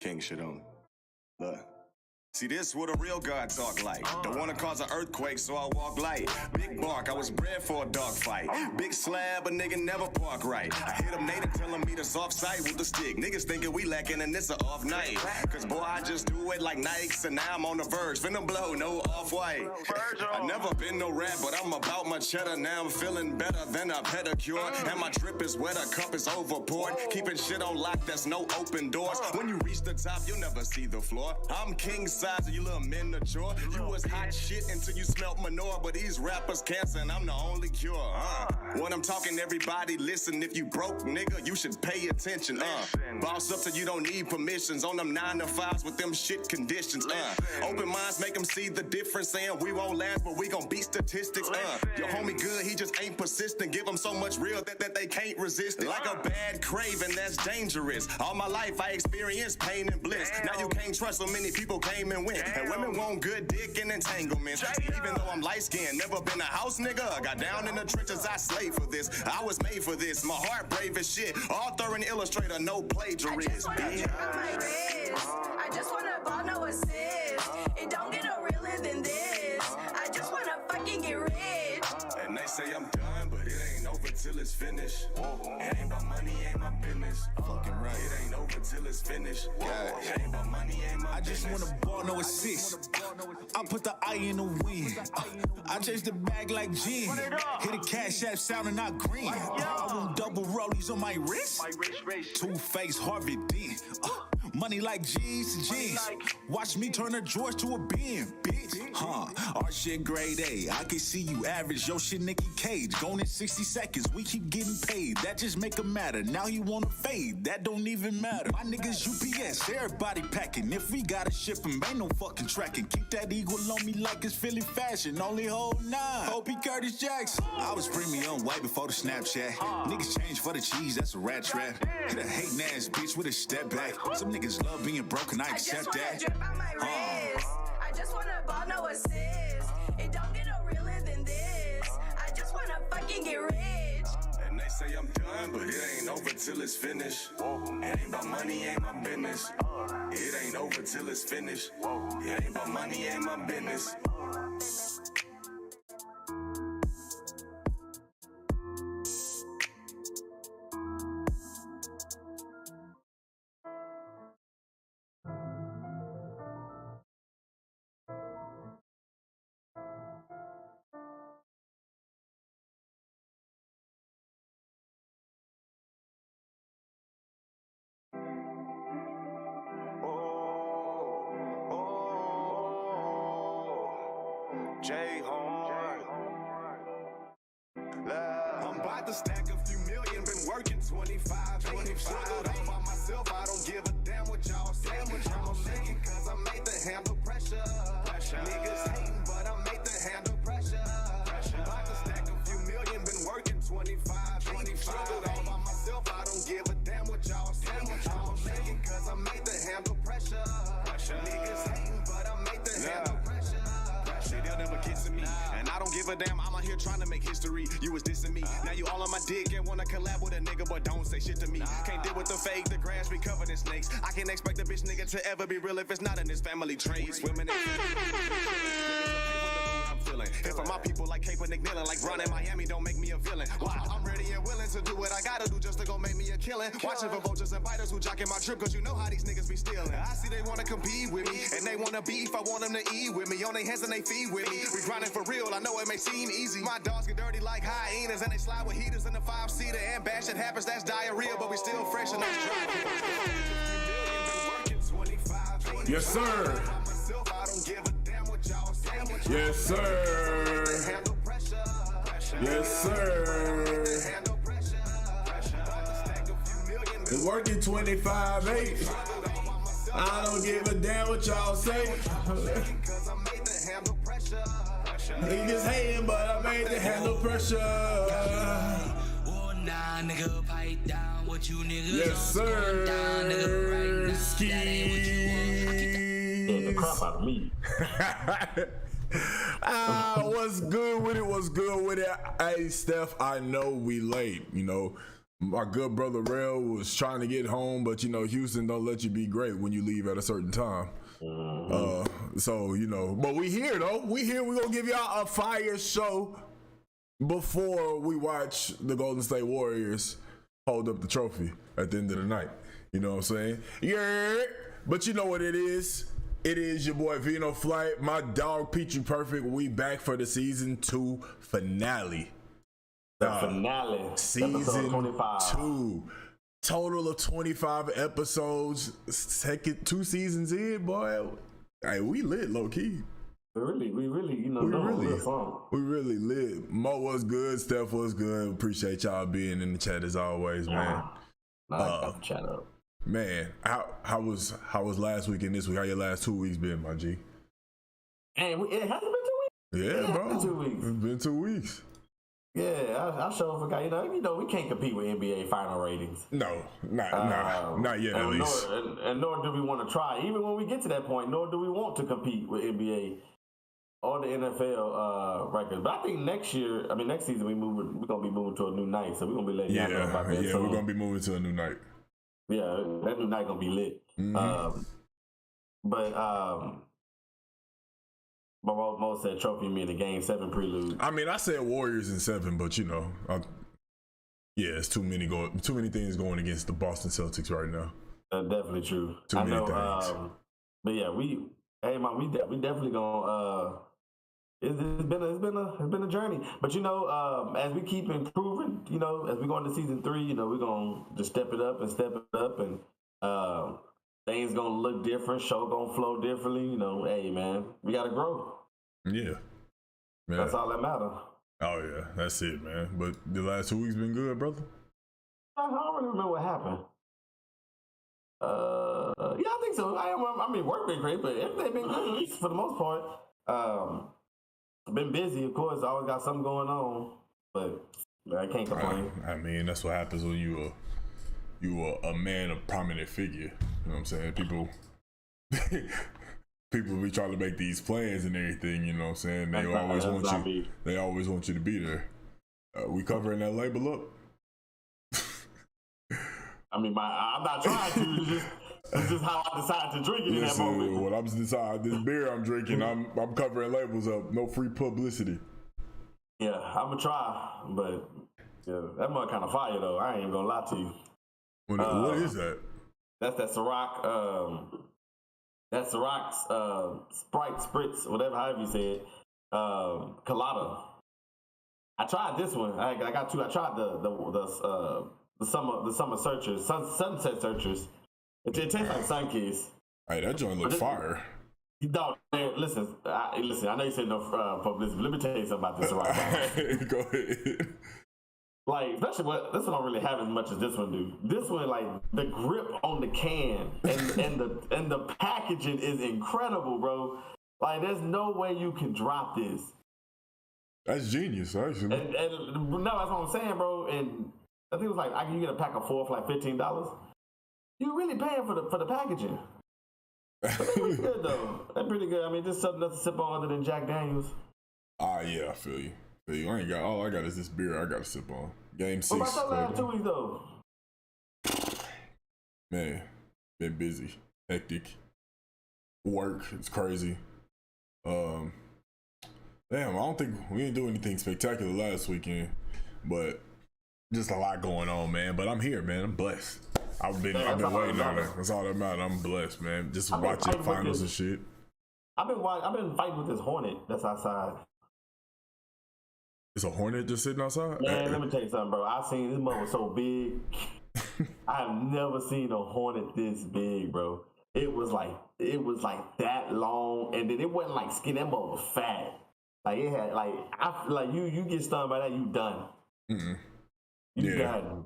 King shit on me. Look. See, this what a real God talk like. Don't wanna cause an earthquake, so I walk light. Big bark, I was bred for a dog fight. Big slab, a nigga never park right. I hit him native, telling me to soft sight with the stick. Niggas thinking we lacking and it's a off night. Cause boy, I just do it like Nikes, and now I'm on the verge. Finna blow, no off-white. I never been no rat, but I'm about my cheddar. Now I'm feeling better than a pedicure. And my drip is wet, a cup is overpoured. Keeping shit on lock, there's no open doors. When you reach the top, you'll never see the floor. I'm king size of you little miniature. You was hot shit until you smelt manure, but these rappers cancer and I'm the only cure. When I'm talking, everybody listen. If you broke, nigga, you should pay attention. Boss up so you don't need permissions. On them 9 to 5s with them shit conditions. Open minds make them see the difference. Saying we won't last, but we gon' beat statistics. Your homie good, he just ain't persistent. Give them so much real that they can't resist it. Like a bad craving, that's dangerous. All my life I experienced pain and bliss. Now you can't trust so many people came and went. And women want good dick and entanglements. Even though I'm light-skinned, never been a house nigga. Got down in the trenches, I slaved for this. I was made for this. My heart brave as shit. Author and illustrator, no plagiarist. I just wanna drip on my wrist. I just wanna ball, no assist. It don't get no realer than this. I just wanna fucking get rich. And they say I'm done, but it ain't over till it's finished. It ain't about money, ain't my business. Fucking right. It ain't over till it's finished. It ain't about money, ain't my business. I just wanna ball, no assist. I put the eye in the wind. I chase the bag like gin. Hit a cash app sounding not green. I want double rollies on my wrist. Two-Face Harvey Dent. Money like G's to G's. Watch me turn a George to a Ben, bitch. Our shit grade A. I can see you average. Yo shit Nicky Cage. Gone in 60 seconds. We keep getting paid. That just make a matter. Now he wanna fade. That don't even matter. My niggas UPS. Everybody packing. If we gotta ship him, ain't no fucking tracking. Keep that eagle on me like it's Philly fashion. Only hold 9. Opie Curtis Jackson. I was premium white before the Snapchat. Niggas change for the cheese. That's a rat trap. Hit a hating ass bitch with a step back. Some niggas love being broken. I accept that. I just wanna drip on my wrist. I just wanna ball, no assist. It don't get no realer than this. I just wanna fucking get rich. And they say I'm done, but it ain't over till it's finished. It ain't about money, ain't my business. It ain't over till it's finished. It ain't about money, ain't my business. J Horn. I'm about to stack a few million, been working 25. Struggled all by myself, I don't give a damn what y'all say. I'm making cause I made the handle pressure. Niggas hating, but I made the handle pressure. About to stack a few million, been working 25. Struggled all by myself, I don't give a damn what y'all say. I'm making cause I made the handle pressure. Niggas hating, but I made the handle pressure. They'll never get to me, and I don't give a damn. I'm out here trying to make history. You was dissing me, now you all on my dick and wanna collab with a nigga, but don't say shit to me. Can't deal with the fake, the grass be covered in snakes. I can't expect a bitch nigga to ever be real if it's not in his family trade. Swimming in and for my people like Kaepernick kneeling, like Brown in Miami, don't make me a villain. Why? I'm ready and willing to do what I gotta do just to go make me a killing. Watching for vultures and biters who jocking my trip, cause you know how these niggas be stealing. I see they wanna compete with me, and they wanna beef. I want them to eat with me, on their hands and they feet with me. We grinding for real, I know it may seem easy. My dogs get dirty like hyenas, and they slide with heaters in the 5-seater. And bad shit happens, that's diarrhea, but we still fresh and those dry. Yes, sir. Yes, sir. Yes, sir. Been working 25/8. I don't give a damn what y'all say. Niggas hating, but I made the handle pressure. Nah, nigga, pipe down what you niggas yes, sir. Down, nigga, right now. Ski. That ain't what you want. The crap out of me. What's good with it? What's good with it? Hey, Steph, I know we late. You know, my good brother Rel was trying to get home, but Houston don't let you be great when you leave at a certain time. So but we here though. We here. We gonna give y'all a fire show before we watch the Golden State Warriors hold up the trophy at the end of the night. You know what I'm saying? Yeah. But you know what it is? It is your boy Vino Flight, my dog Petrie Perfect. We back for the season 2 finale. Finale. Season 25. 2. Total of 25 episodes. Second 2 seasons in, boy. Hey, we lit low key. We really, we really lit. Mo was good. Steph was good. Appreciate y'all being in the chat as always, man. Chat up. Man, how was last week and this week? How your last 2 weeks been, my G? And it hasn't been 2 weeks. Yeah, bro. Been 2 weeks. It's been 2 weeks. Yeah, I sure forgot. We can't compete with NBA final ratings. No, not yet at least. Nor do we want to try. Even when we get to that point, nor do we want to compete with NBA or the NFL records. But I think next season we're gonna be moving to a new night, so we're gonna be letting y'all know about that. Yeah, we're gonna be moving to a new night. Yeah, that new night gonna be lit. Mm-hmm. But Mo said trophy me in the Game 7 prelude. I mean, I said Warriors in 7, but it's too many things going against the Boston Celtics right now. Definitely true. Too many things. But yeah, we definitely gonna. It's been a journey. But as we keep improving, as we go into season 3, we're gonna just step it up, and things gonna look different. Show gonna flow differently. Hey man, we gotta grow. Yeah. That's all that matters. Oh yeah, that's it, man. But the last 2 weeks been good, brother. I don't really remember what happened. Yeah, I think so. I mean, work been great, but everything been good, at least for the most part. Been busy, of course. I always got something going on, but I can't complain. I mean, that's what happens when you are a man of prominent figure. You know what I'm saying? People be trying to make these plans and everything. You know what I'm saying? They always want you to be there. We covering that label up. I mean, I'm not trying to. It's just how I decided to drink it in that moment. When I'm deciding this beer I'm drinking, I'm covering labels up. No free publicity. Yeah, I'm gonna try, but yeah, that mug kind of fire though. I ain't even gonna lie to you. What is that? That's that Ciroc. That Ciroc Sprite Spritz, however you say it. Colada. I tried this one. I got two. I tried the summer searchers, sunset searchers. It tastes like Sunkiss. Hey, that joint look fire. Dog, man, listen. I know you said no publicity, but let me tell you something about this right. Go ahead. Like, especially this one don't really have as much as this one do. This one, like, the grip on the can and the packaging is incredible, bro. Like, there's no way you can drop this. That's genius, actually. And no, that's what I'm saying, bro. And I think it was like you get a pack of 4 for like $15. You're really paying for the packaging. But they're pretty good though. They're pretty good. I mean, just something to sip on other than Jack Daniels. Yeah, I feel you. All I got is this beer I gotta sip on. Game 6. What about your last 2 weeks though? Man, been busy, hectic. Work, it's crazy. Damn, I don't think we didn't do anything spectacular last weekend, but just a lot going on, man. But I'm here, man. I'm blessed. I've been waiting on it. That's all that matters. I'm blessed, man. Just watching finals and shit. I've been fighting with this hornet that's outside. It's a hornet just sitting outside? Man, let me tell you something, bro. I seen this mother was so big. I have never seen a hornet this big, bro. It was like that long, and then it wasn't like skin. That mother was fat. Like it had you get stung by that, you done. Mm-mm. You done.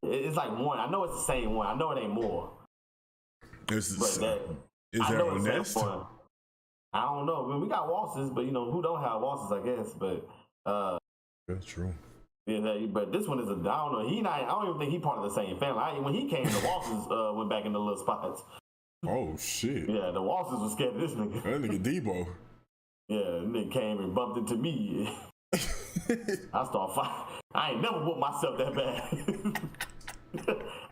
It's like one. I know it's the same one. I know it ain't more. Is there a nest? I don't know. I mean, we got wasses, but who don't have wasses, I guess. But that's true. Yeah, but this one is I don't know. I don't even think he part of the same family. When he came, the wasses went back in the little spots. Oh shit. Yeah, the wasses was scared of this nigga. That nigga Debo. Yeah, nigga came and bumped into me. I start fighting. I ain't never whooped myself that bad.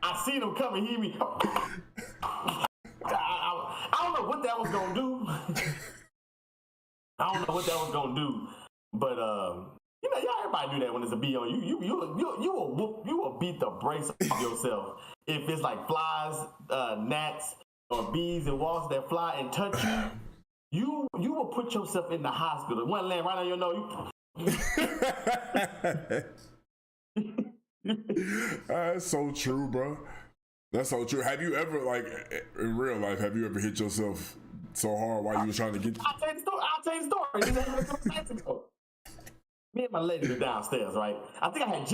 I seen him coming. He me. I don't know what that was gonna do. I don't know what that was gonna do, but you know, everybody do that when there's a bee on you. You will beat the brakes off yourself if it's like flies, gnats, or bees and wasps that fly and touch you. You will put yourself in the hospital. One land right on your nose. That's so true, bro. That's so true. Have you ever, like, in real life, have you ever hit yourself so hard while you were trying to get? I'll tell you the story. This happened a couple nights ago. Me and my lady were downstairs, right? I think I had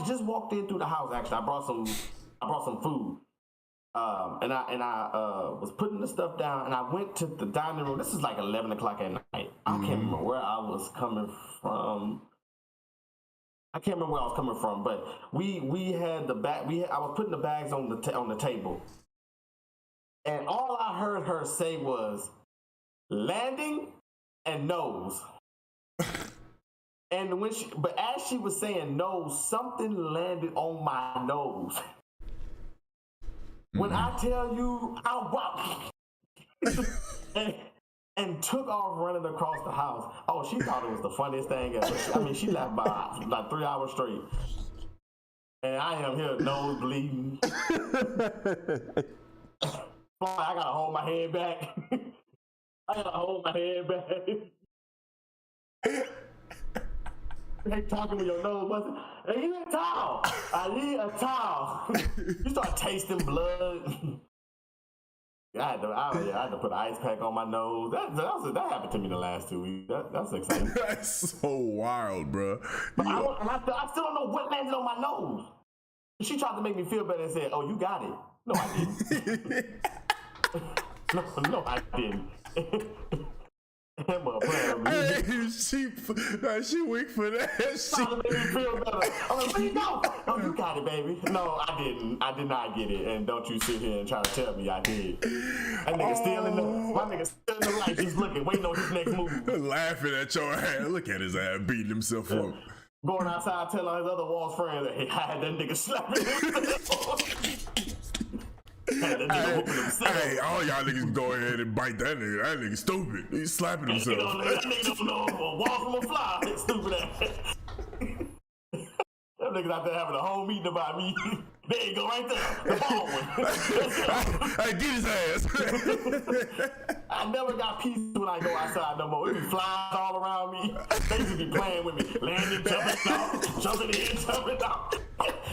just walked in through the house. Actually, I brought some food, and I was putting the stuff down, and I went to the dining room. This is like 11 o'clock at night. I can't remember where I was coming from. But we had the bag. I was putting the bags on the table, and all I heard her say was landing and nose. And but as she was saying nose, something landed on my nose. When I tell you, I walked and took off running across the house. Oh, she thought it was the funniest thing ever. I mean, she laughed by like 3 hours straight. And I am here, nose bleeding. I gotta hold my head back. They talking with your nose busting. Hey, you need a towel. I need a towel. You start tasting blood. I had to put an ice pack on my nose. That happened to me the last 2 weeks. That's exciting. That's so wild, bro. But I still don't know what landed on my nose. She tried to make me feel better and said, "Oh, you got it." No, I didn't. no, I didn't. She weak for that. Trying to make me feel better. I'm like, where you go? Oh, you got it, baby. No, I didn't. I did not get it. And don't you sit here and try to tell me I did. That nigga still in the light, just looking, waiting on his next move. Laughing at your ass. Look at his ass beating himself up. Going outside telling his other Walls friends that I had that nigga slapping himself. Hey, all y'all niggas go ahead and bite that nigga. That nigga stupid. He's slapping himself. That nigga don't know a wall from a fly. That stupid ass. Them niggas out there having a whole meeting about me. There you go, right there. The ball one. Hey, get his ass. I never got peace when I go outside no more. It be flies all around me. They just be playing with me. Landing, jumping in, jumping out.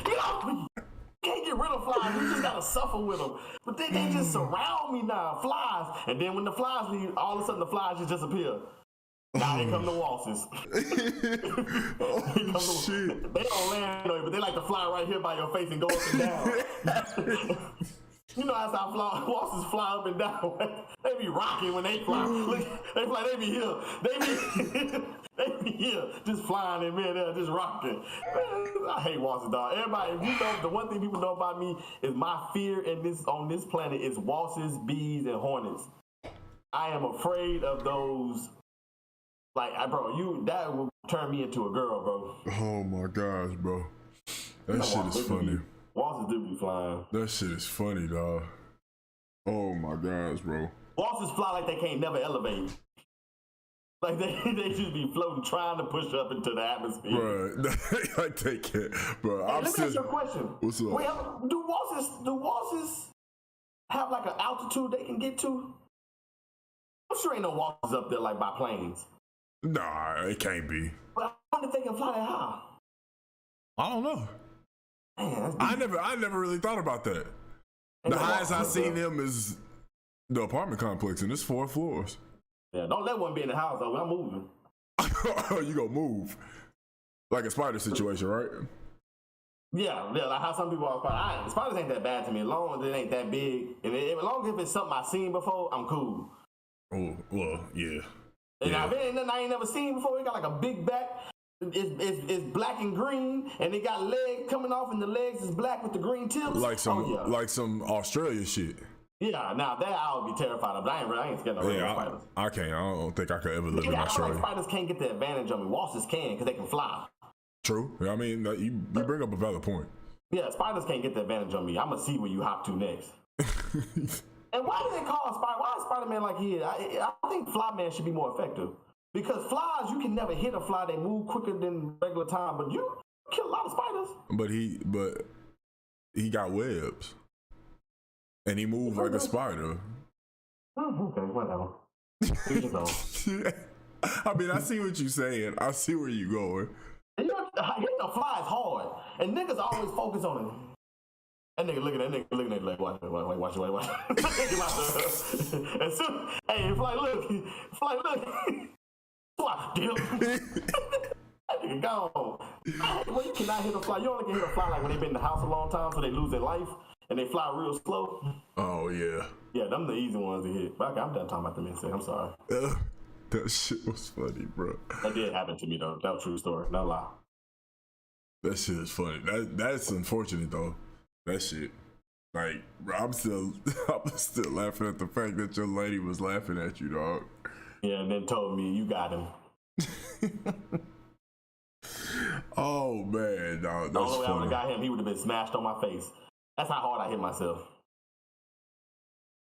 Get off me. Can't get rid of flies. You just gotta suffer with them. But they just surround me now, flies. And then when the flies leave, all of a sudden the flies just disappear. Now here come the waltzes. Shit. They don't land on you, but they like to fly right here by your face and go up and down. You know how waltzes fly up and down. They be rocking when they fly. Look, they be here. They be here, just flying in midair, just rocking. Man, I hate waltzes, dog. Everybody, you know, the one thing people know about me is my fear on this planet is waltzes, bees, and hornets. I am afraid of those. Like, bro, that would turn me into a girl, bro. Oh my gosh, bro. That shit is funny. Waltzes do be flying. That shit is funny, dog. Oh my gosh, bro. Waltzes fly like they can't never elevate. Like they just be floating, trying to push up into the atmosphere. Bro, I take it, bro. Hey, let me ask you a question. What's up? Wait, do waltzes have like an altitude they can get to? I'm sure ain't no waltzes up there like by planes. Nah, it can't be. But I wonder if they can fly that high. I don't know. Man, I never really thought about that. The highest I seen them is the apartment complex, and it's 4 floors. Yeah, don't let one be in the house though. I'm moving. You gonna move like a spider situation, right? Yeah, like how some people are spiders. Spiders ain't that bad to me as long as it ain't that big, and as long as it's something I've seen before, I'm cool. Oh well, yeah. And if it ain't nothing I ain't never seen before, it got like a big back. It's black and green, and it got legs coming off, and the legs is black with the green tips. Like some Australia shit. Yeah, now that I would be terrified of, but I ain't scared of regular spiders. I can't. I don't think I could ever live in Australia. Spiders can't get the advantage of me. Waltzes can, because they can fly. True. I mean, you bring up a valid point. Yeah, spiders can't get the advantage on me. I'm gonna see where you hop to next. And why do they call Spider? Why is Spider-Man like he is? I think Flyman should be more effective because flies you can never hit a fly. They move quicker than regular time, but you kill a lot of spiders. But he got webs, and he moves like a spider. Okay, whatever. Each his own. I mean, I see what you're saying. I see where you're going. And hitting a fly is hard, and niggas always focus on it. That nigga looking at that nigga looking at it like, watch. And soon, hey, fly, look, fly. Dip. That nigga gone. Well, you cannot hit a fly. You only can hit a fly like when they've been in the house a long time, so they lose their life and they fly real slow. Oh yeah. Yeah, them the easy ones to hit. But okay, I'm done talking about them insects. I'm sorry. That shit was funny, bro. That did happen to me though. That was a true story. No lie. That shit is funny. That's unfortunate though. That shit. Like, bro, I'm still laughing at the fact that your lady was laughing at you, dog. Yeah, and then told me you got him. Oh man, dog. The That's only way I would funny. have got him, he would have been smashed on my face. That's how hard I hit myself.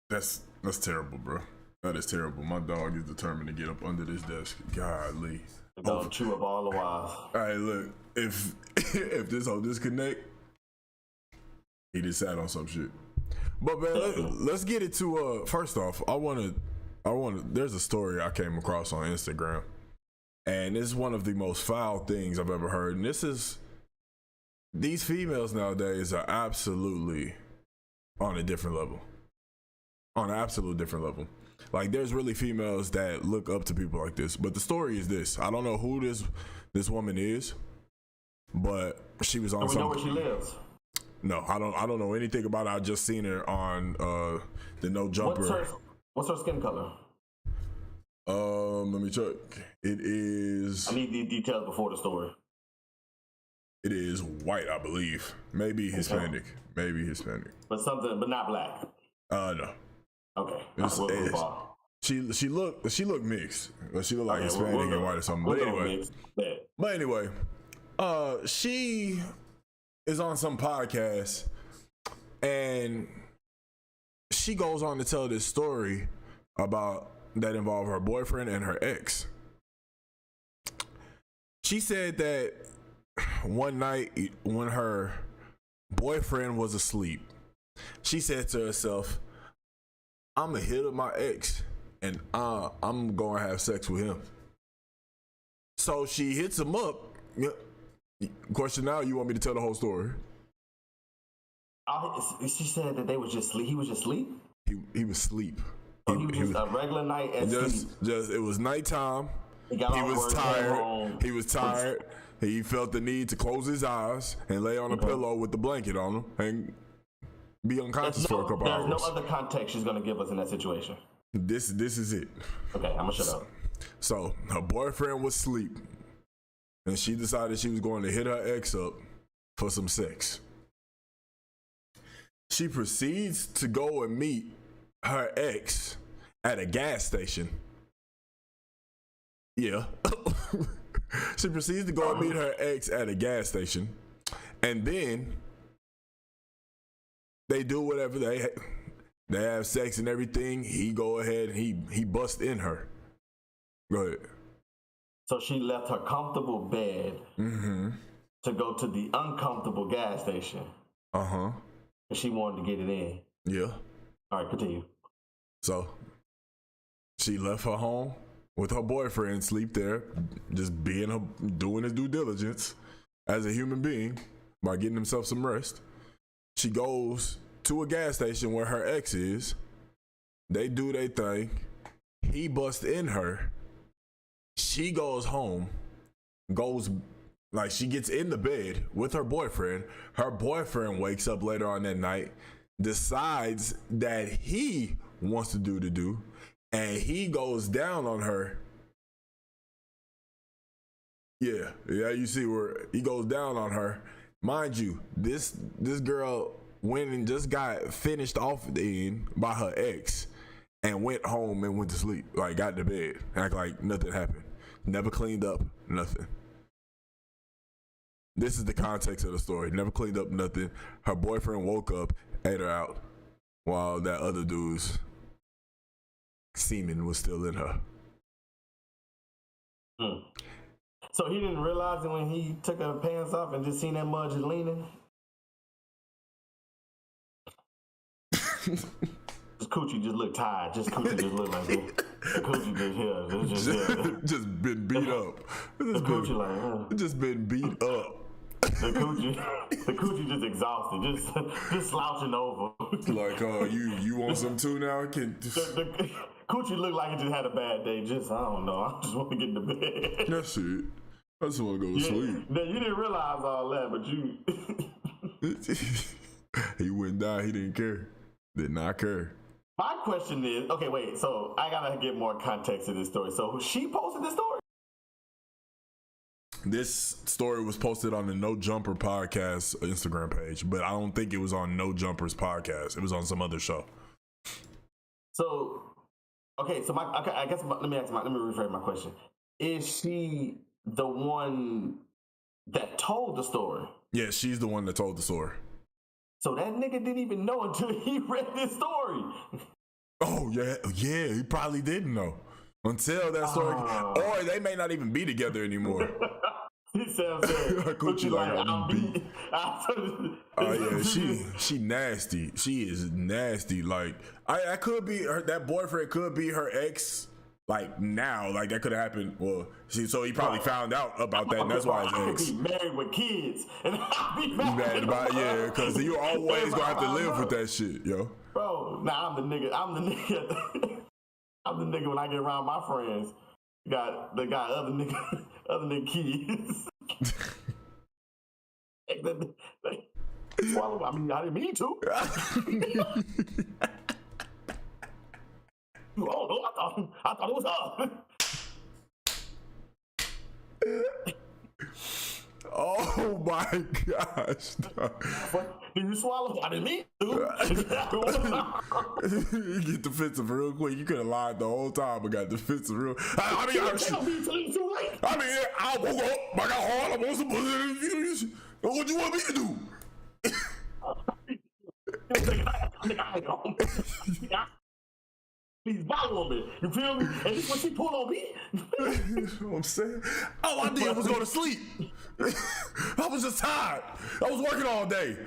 That's terrible, bro. That is terrible. My dog is determined to get up under this desk. Golly. They're gonna chew up all the wires. All right, look. If this whole disconnect, he just sat on some shit. But man, let's get it to first off, I wanna there's a story I came across on Instagram. And it's one of the most foul things I've ever heard. And these females nowadays are absolutely on a different level. On an absolute different level. Like, there's really females that look up to people like this. But the story is this. I don't know who this woman is, but she was on We know where she lives. No, I don't know anything about it. I just seen her on the No Jumper. What's her skin color? Let me check. It is. I need the details before the story. It is white, I believe. Maybe Hispanic. Maybe Hispanic. But not black. No. Okay. She looked mixed. She looked like Hispanic and white or something. But anyway, she is on some podcast and she goes on to tell this story about that involve her boyfriend and her ex. She said that one night when her boyfriend was asleep, she said to herself, I'm gonna hit up my ex and I'm gonna have sex with him. So she hits him up. Question now, you want me to tell the whole story? She said that they was just sleep. He was just asleep? He was asleep. He was just a regular night at sleep. Just it was nighttime. He was tired. He was tired. He felt the need to close his eyes and lay on a pillow with the blanket on him and be unconscious for a couple hours. There's no other context she's gonna give us in that situation. This is it. Okay, I'm gonna shut up. So her boyfriend was asleep, and she decided she was going to hit her ex up for some sex. She proceeds to go and meet her ex at a gas station. Yeah. She proceeds to go and meet her ex at a gas station. And then they do whatever they have sex and everything. He go ahead and he busts in her. Go ahead. So she left her comfortable bed to go to the uncomfortable gas station. Uh-huh. She wanted to get it in. Yeah. All right, continue. So she left her home with her boyfriend, sleep there, just doing his due diligence as a human being by getting himself some rest. She goes to a gas station where her ex is. They do their thing. He busts in her. She goes home, she gets in the bed with her boyfriend. Her boyfriend wakes up later on that night, decides that he wants to do, and he goes down on her. Yeah, you see where he goes down on her. Mind you, this girl went and just got finished off by her ex and went home and went to sleep, like got to bed, act like nothing happened. Never cleaned up, nothing. This is the context of the story. Never cleaned up nothing. Her boyfriend woke up, ate her out, while that other dude's semen was still in her. So he didn't realize it when he took her pants off and just seen that mud just leaning? His coochie just looked tired. Just coochie just looked like this. The coochie just here. It's just here. Just been beat up. The coochie like, Just been beat up. the coochie just exhausted, just slouching over. Like, you want some too now? The coochie looked like it just had a bad day. Just, I don't know. I just want to get into bed. That's it. I just want to go to sleep. Now, you didn't realize all that, but you. He wouldn't die. He didn't care. Did not care. My question is, okay, wait. So I gotta get more context to this story. So she posted this story. This story was posted on the No Jumper podcast Instagram page, but I don't think it was on No Jumpers podcast. It was on some other show. So, okay, so I guess let me rephrase my question. Is she the one that told the story? Yeah, she's the one that told the story. So that nigga didn't even know until he read this story. Oh yeah, he probably didn't know until that story, or they may not even be together anymore. He sounds Coochie like I'm beat. Oh yeah, she nasty. She is nasty. Like I could be her. That boyfriend could be her ex. Like now, like that could have happened. Well, so he probably found out about that, and that's why his ex. Be married with kids, and I'll be mad about because you always gonna have to live with that shit, yo. Bro, nah, I'm the nigga. I'm the nigga when I get around my friends. Got other nigga kids. Swallow. I mean, I didn't mean to. Oh no, I thought it was her. Oh my gosh. Did you swallow? I didn't mean to. You get defensive real quick. You could have lied the whole time but got defensive real. I woke up, I got hard, I want some pussy. What you want me to do? Please follow me. You feel me? And this what she pulled on me. You know what I'm saying? All I did was go to sleep. I was just tired. I was working all day.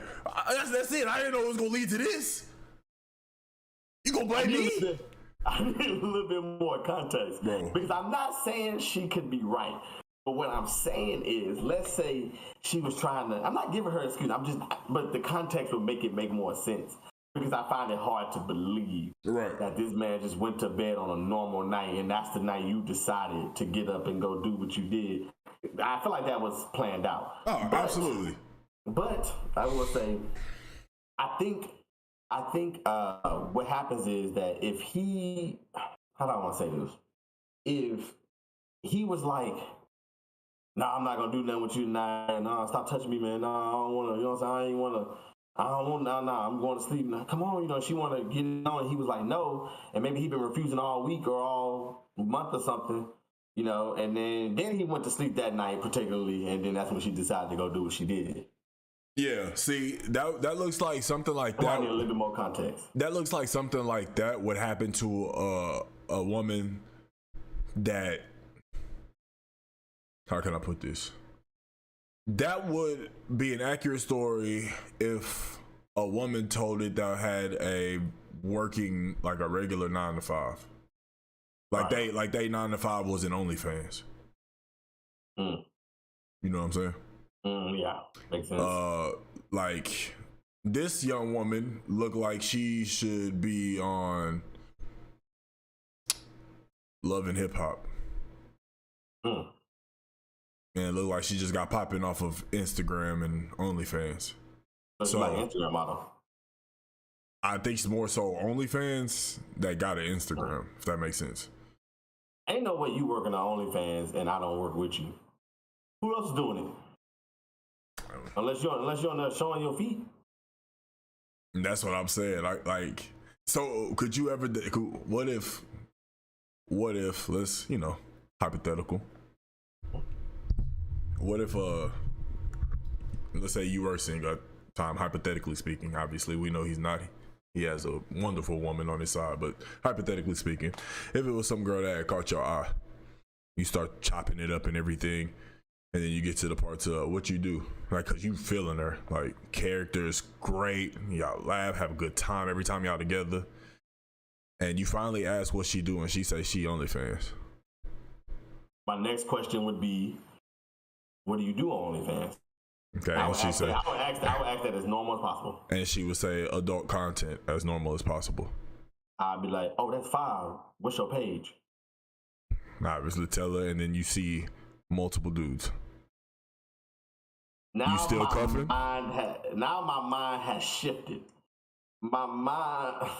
That's it. I didn't know it was gonna lead to this. You gonna blame me? I need a little bit more context, bro. Because I'm not saying she could be right. But what I'm saying is, let's say she was trying to, I'm not giving her an excuse, but the context would make more sense. Because I find it hard to believe that this man just went to bed on a normal night and that's the night you decided to get up and go do what you did. I feel like that was planned out. Oh, absolutely. But I will say, I think what happens is that if he, how do I want to say this? If he was like, nah, I'm not going to do nothing with you tonight. Nah, stop touching me, man. Nah, I don't want to, you know what I'm saying? I ain't want to. I don't want, nah, I'm going to sleep now. Come on, you know, she want to get it on. And he was like, no. And maybe he been refusing all week or all month or something, you know. And then he went to sleep that night particularly. And then that's when she decided to go do what she did. Yeah, see, that looks like something like that. I need a little bit more context. That looks like something like that would happen to a woman that, how can I put this? That would be an accurate story if a woman told it that had a working, like a regular 9 to 5. Like they 9 to 5 was in OnlyFans. You know what I'm saying? Yeah, makes sense. Like this young woman looked like she should be on Love and Hip Hop. And it looked like she just got popping off of Instagram and OnlyFans. So like Instagram model. I think it's more so OnlyFans that got an Instagram, if that makes sense. Ain't no way you working on OnlyFans and I don't work with you. Who else is doing it? Unless you're on there showing your feet. And that's what I'm saying. Like, so could you ever? What if? Let's hypothetical. What if let's say you were single at the time, hypothetically speaking. Obviously, we know he's not. He has a wonderful woman on his side, but hypothetically speaking, if it was some girl that had caught your eye, you start chopping it up and everything, and then you get to the parts of what you do, like, cause you feeling her, like, character is great, y'all laugh, have a good time every time y'all together, and you finally ask what she do, and she say she OnlyFans. My next question would be, what do you do on OnlyFans? Okay, I and would she ask say, that, I would ask that as normal as possible. and she would say adult content as normal as possible. I'd be like, oh, that's fine. What's your page? Obviously tell her, and then you see multiple dudes. Now You still cuffing? Now my mind has shifted. My mind.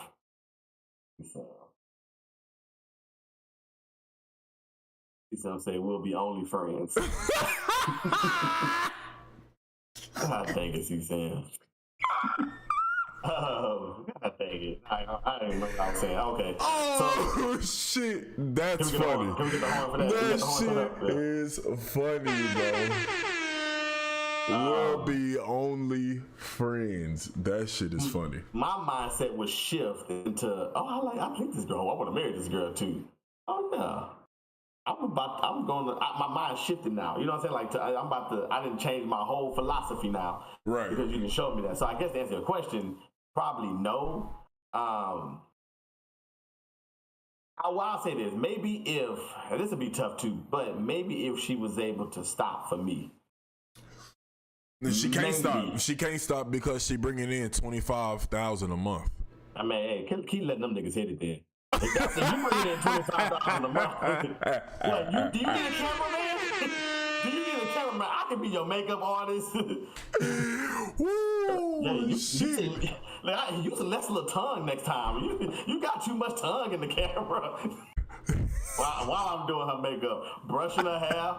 Some say we'll be only friends. God dang it, Suzanne. Oh, God dang it. I didn't know what I was saying. Okay. Oh, shit. That's Can we get the funny. horn? Can we get the horn for that? Can we get That the horn for that? shit is funny, bro. We'll be only friends. That shit is funny. My mindset would shift into, oh, I like this girl. I want to marry this girl too. Oh, yeah. My mind shifted now. You know what I'm saying? I didn't change my whole philosophy now. Right. Because you can show me that. So I guess to answer your question, probably no. I'll say this. Maybe if, and this would be tough too, but maybe if she was able to stop for me. She can't Maybe. stop. She can't stop because she bringing in $25,000 a month. I mean, hey, keep letting them niggas hit it then. If that's if you bring in $25,000 a month, what, do you need a cameraman? Do you need a cameraman? I can be your makeup artist. Woo, shit. Use a less little tongue next time. You got too much tongue in the camera. while I'm doing her makeup, brushing her hair.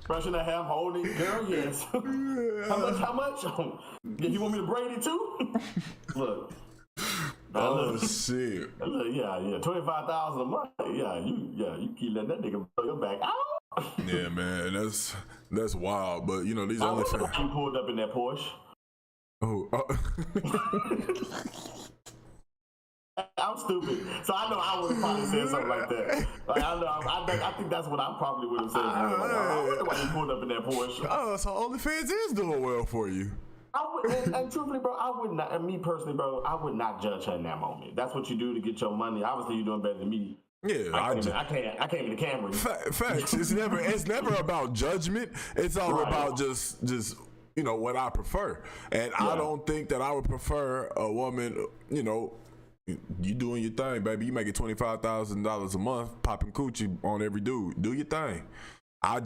Brushing her hair, holding it. Girl, yes. How much? You want me to braid it too? Look. Oh, shit. Look, yeah. 25,000 a month. You keep letting that nigga blow your back out. Yeah, man, that's wild. But you know, these only you pulled up in that Porsche. Oh, I'm stupid, so I know I would have probably said something like that. Like, I think that's what I probably would have said. I wonder why you pulled up in that Porsche. oh, so OnlyFans is doing well for you. And truthfully, bro, I would not. And me personally, bro, I would not judge her in that moment. That's what you do to get your money. Obviously, you're doing better than me. Yeah, I came in the camera. Facts. It's never about judgment. It's all about just you know what I prefer, and I don't think that I would prefer a woman. You know, you doing your thing, baby. You making $25,000 a month, popping coochie on every dude. Do your thing. I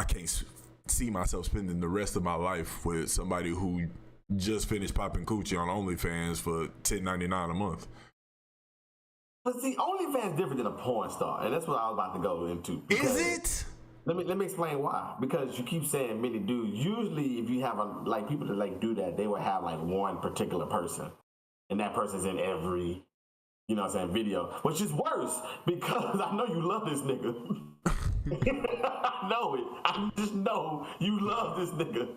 can't see myself spending the rest of my life with somebody who just finished popping coochie on OnlyFans for $10.99 a month. But see, OnlyFans is different than a porn star, and that's what I was about to go into. Is it? Let me explain why. Because you keep saying many dudes. Usually, if you have people that do that, they will have like one particular person, and that person's in every, video. Which is worse because I know you love this nigga. I know it. I just know you love this nigga.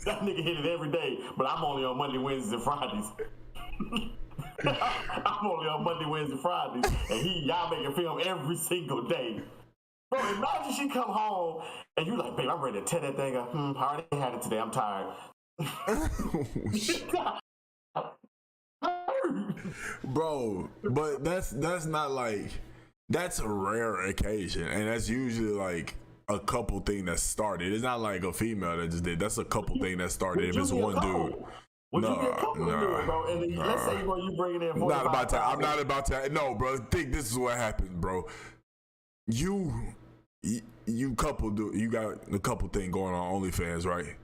That nigga hit it every day, but I'm only on Monday, Wednesdays, and Fridays. I'm only on Monday, Wednesday, Fridays, and y'all making film every single day. Bro, imagine she come home and you like, babe, I'm ready to tear that thing up. I already had it today. I'm tired. Bro, but that's not like, that's a rare occasion, and that's usually like a couple thing that started. It's not like a female that just did. That's a couple thing that started. If it's one dude. Would you get a couple of dudes, bro? And then let's say you bringing in 45. Not about that. I'm not about that. No, bro. Think this is what happened, bro. You couple do. You got a couple thing going on OnlyFans, right?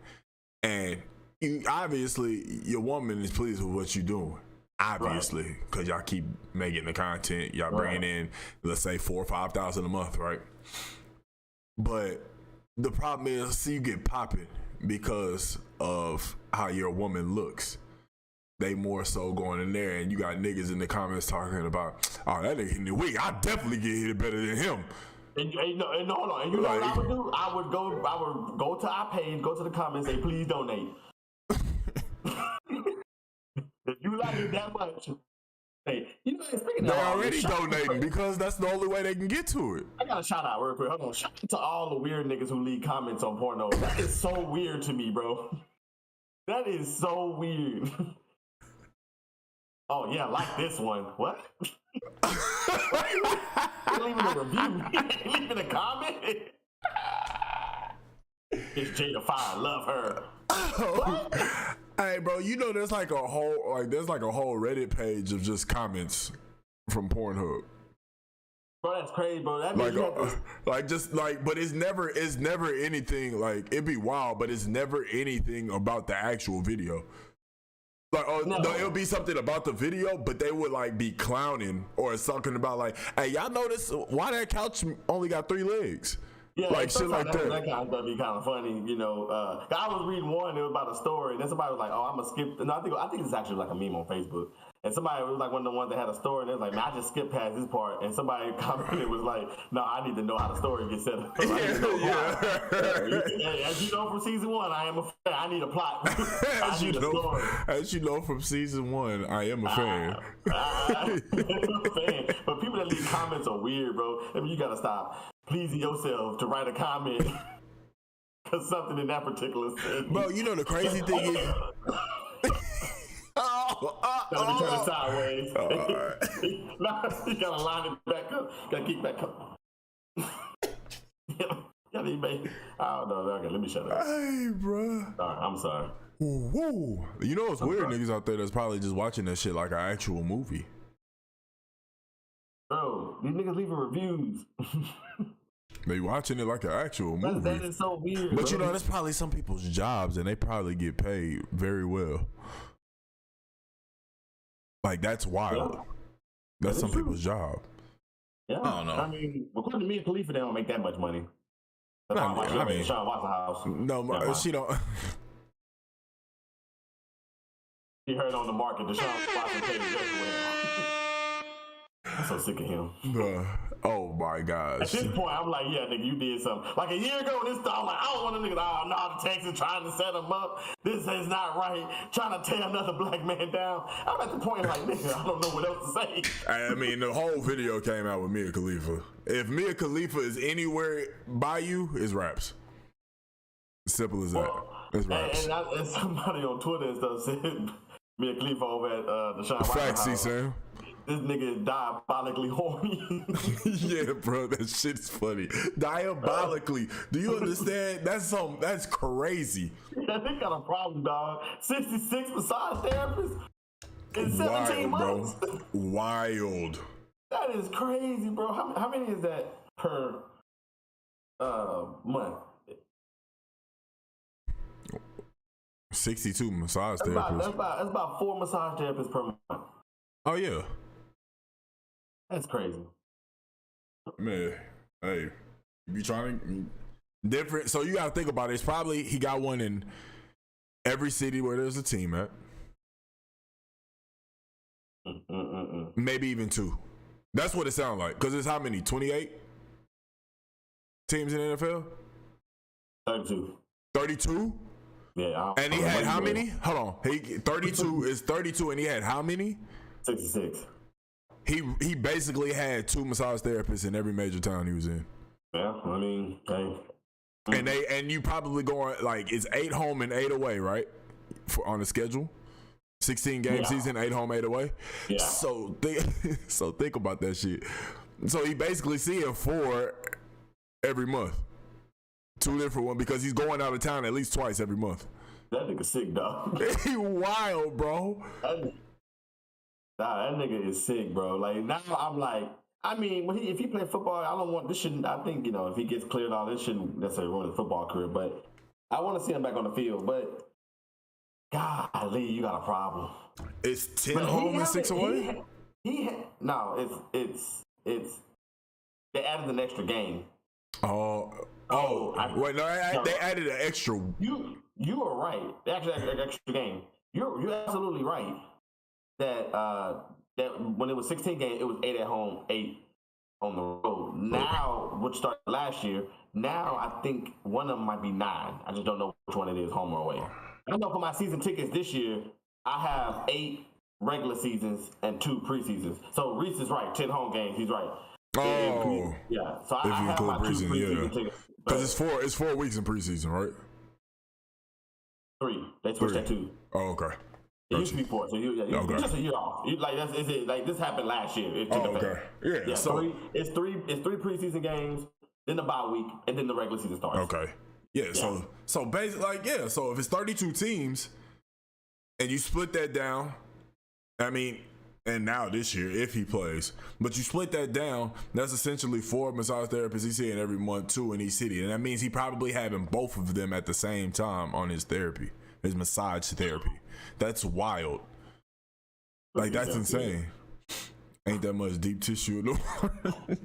And you obviously your woman is pleased with what you doing. Obviously, because y'all keep making the content, y'all bringing in, let's say, $4,000 or $5,000 a month, right? But the problem is, see, you get popping because of how your woman looks. They more so going in there, and you got niggas in the comments talking about, oh, that nigga in the wig, I definitely get hit better than him. and hold on. And you know what I would do? I would go to our page, go to the comments, say please donate. If you like it that much, hey, you know, speaking They're of already donating because that's the only way they can get to it. I got a shout out real quick. Hold on. Shout out to all the weird niggas who leave comments on porno. That is so weird to me, bro. That is so weird. Oh yeah, like this one. What? Leaving a review, leaving a comment. It's Jada Fire, love her. What? Hey, bro, you know there's like a whole Reddit page of just comments from Pornhub. Bro, that's crazy, bro. That means but it's never anything like it'd be wild, but it's never anything about the actual video. Like, no, it'll be something about the video, but they would like be clowning or something about like, hey, y'all notice why that couch only got 3 legs? Yeah, like shit like that. That kind of stuff be kind of funny, you know. I was reading one, it was about a story, and then somebody was like, "Oh, I'm gonna skip." No, I think it's actually like a meme on Facebook. And somebody was like one of the ones that had a story, and it was like, "Man, I just skipped past this part." And somebody commented was like, "No, I need to know how the story gets set up." As you know from season 1, I am a fan. I need a plot. As you know from season 1, I am a fan. But people that leave comments are weird, bro. I mean, you gotta stop pleasing yourself to write a comment because something in that particular thing. Bro, you know the crazy thing is. Gotta turn it sideways. You gotta line it back up. Gotta keep back up. Gotta even. I don't know. Okay, let me shut up. Hey, bro. I'm sorry. Woo. You know, it's weird niggas out there that's probably just watching that shit like an actual movie. Bro, these niggas leaving reviews. They watching it like an actual movie. That is so weird. But bro. you know, that's probably some people's jobs, and they probably get paid very well. Like, that's wild. Yeah. That's some people's job. Yeah, I don't know. I mean, according to me and Khalifa, they don't make that much money. I mean, Sean Watson house. No, she don't. She heard on the market that Sean Watson paid very well. I'm so sick of him. Oh my gosh. At this point, I'm like, yeah, nigga, you did something. Like a year ago, this stuff, I'm like, I don't want a nigga. Oh no, the Texans trying to set him up. This is not right. Trying to tear another black man down. I'm at the point like, nigga, I don't know what else to say. I mean, the whole video came out with Mia Khalifa. If Mia Khalifa is anywhere by you, it's raps. Simple as that. It's raps. And somebody on Twitter and stuff said Mia Khalifa over at the Sean Watson Facts, house. Sam. This nigga is diabolically horny. Yeah, bro, that shit's funny. Diabolically. Do you understand? That's crazy. Yeah, they got a problem, dog. 66 massage therapists in 17 months. Bro. Wild. That is crazy, bro. How many is that per month? 62 massage therapists. That's about 4 massage therapists per month. Oh, yeah. That's crazy. Man, hey, you trying to different. So you got to think about it. It's probably he got one in every city where there's a team at. Maybe even 2. That's what it sounds like. Because it's how many? 28 teams in the NFL? 32. 32? Yeah. And he had how many? Hold on. 32 is 32, and he had how many? 66. He basically had 2 massage therapists in every major town he was in. Yeah, I mean, hey. And you probably going like it's 8 home and 8 away, right? On the schedule, 16 game season, 8 home, 8 away. Yeah. So think about that shit. So he basically seeing 4 every month, 2 different ones because he's going out of town at least twice every month. That nigga sick, dog. He wild, bro. Nah, that nigga is sick, bro. Like now, I'm like, I mean, if he play football, I don't want this. Shouldn't I think if he gets cleared, all this shouldn't necessarily ruin his football career. But I want to see him back on the field. But golly, you got a problem. It's 10 home and 6 away. No, it's they added an extra game. They added an extra. You are right. They actually added an extra game. You're absolutely right. That when it was 16 games, it was 8 at home, 8 on the road. Now, which started last year, now I think one of them might be 9. I just don't know which one it is, home or away. I know for my season tickets this year, I have 8 regular seasons and 2 preseasons. So Reese is right, 10 home games. He's right. Oh, Yeah. So I if you have include my 2 preseason, preseason yeah. tickets. Because it's 4 weeks in preseason, right? 3. They switched 3. that 2. Oh, okay. It used to be 4, so you're just a year off. This happened last year. Okay. Yeah. So it's three preseason games, then the bye week, and then the regular season starts. okay. Yeah. So basically, so if it's 32 teams, and you split that down, I mean, and now this year if he plays, but you split that down, that's essentially 4 massage therapists he's seeing every month, 2 in each city, and that means he probably having both of them at the same time on his massage therapy. That's wild. Like, that's insane. Ain't that much deep tissue in the world.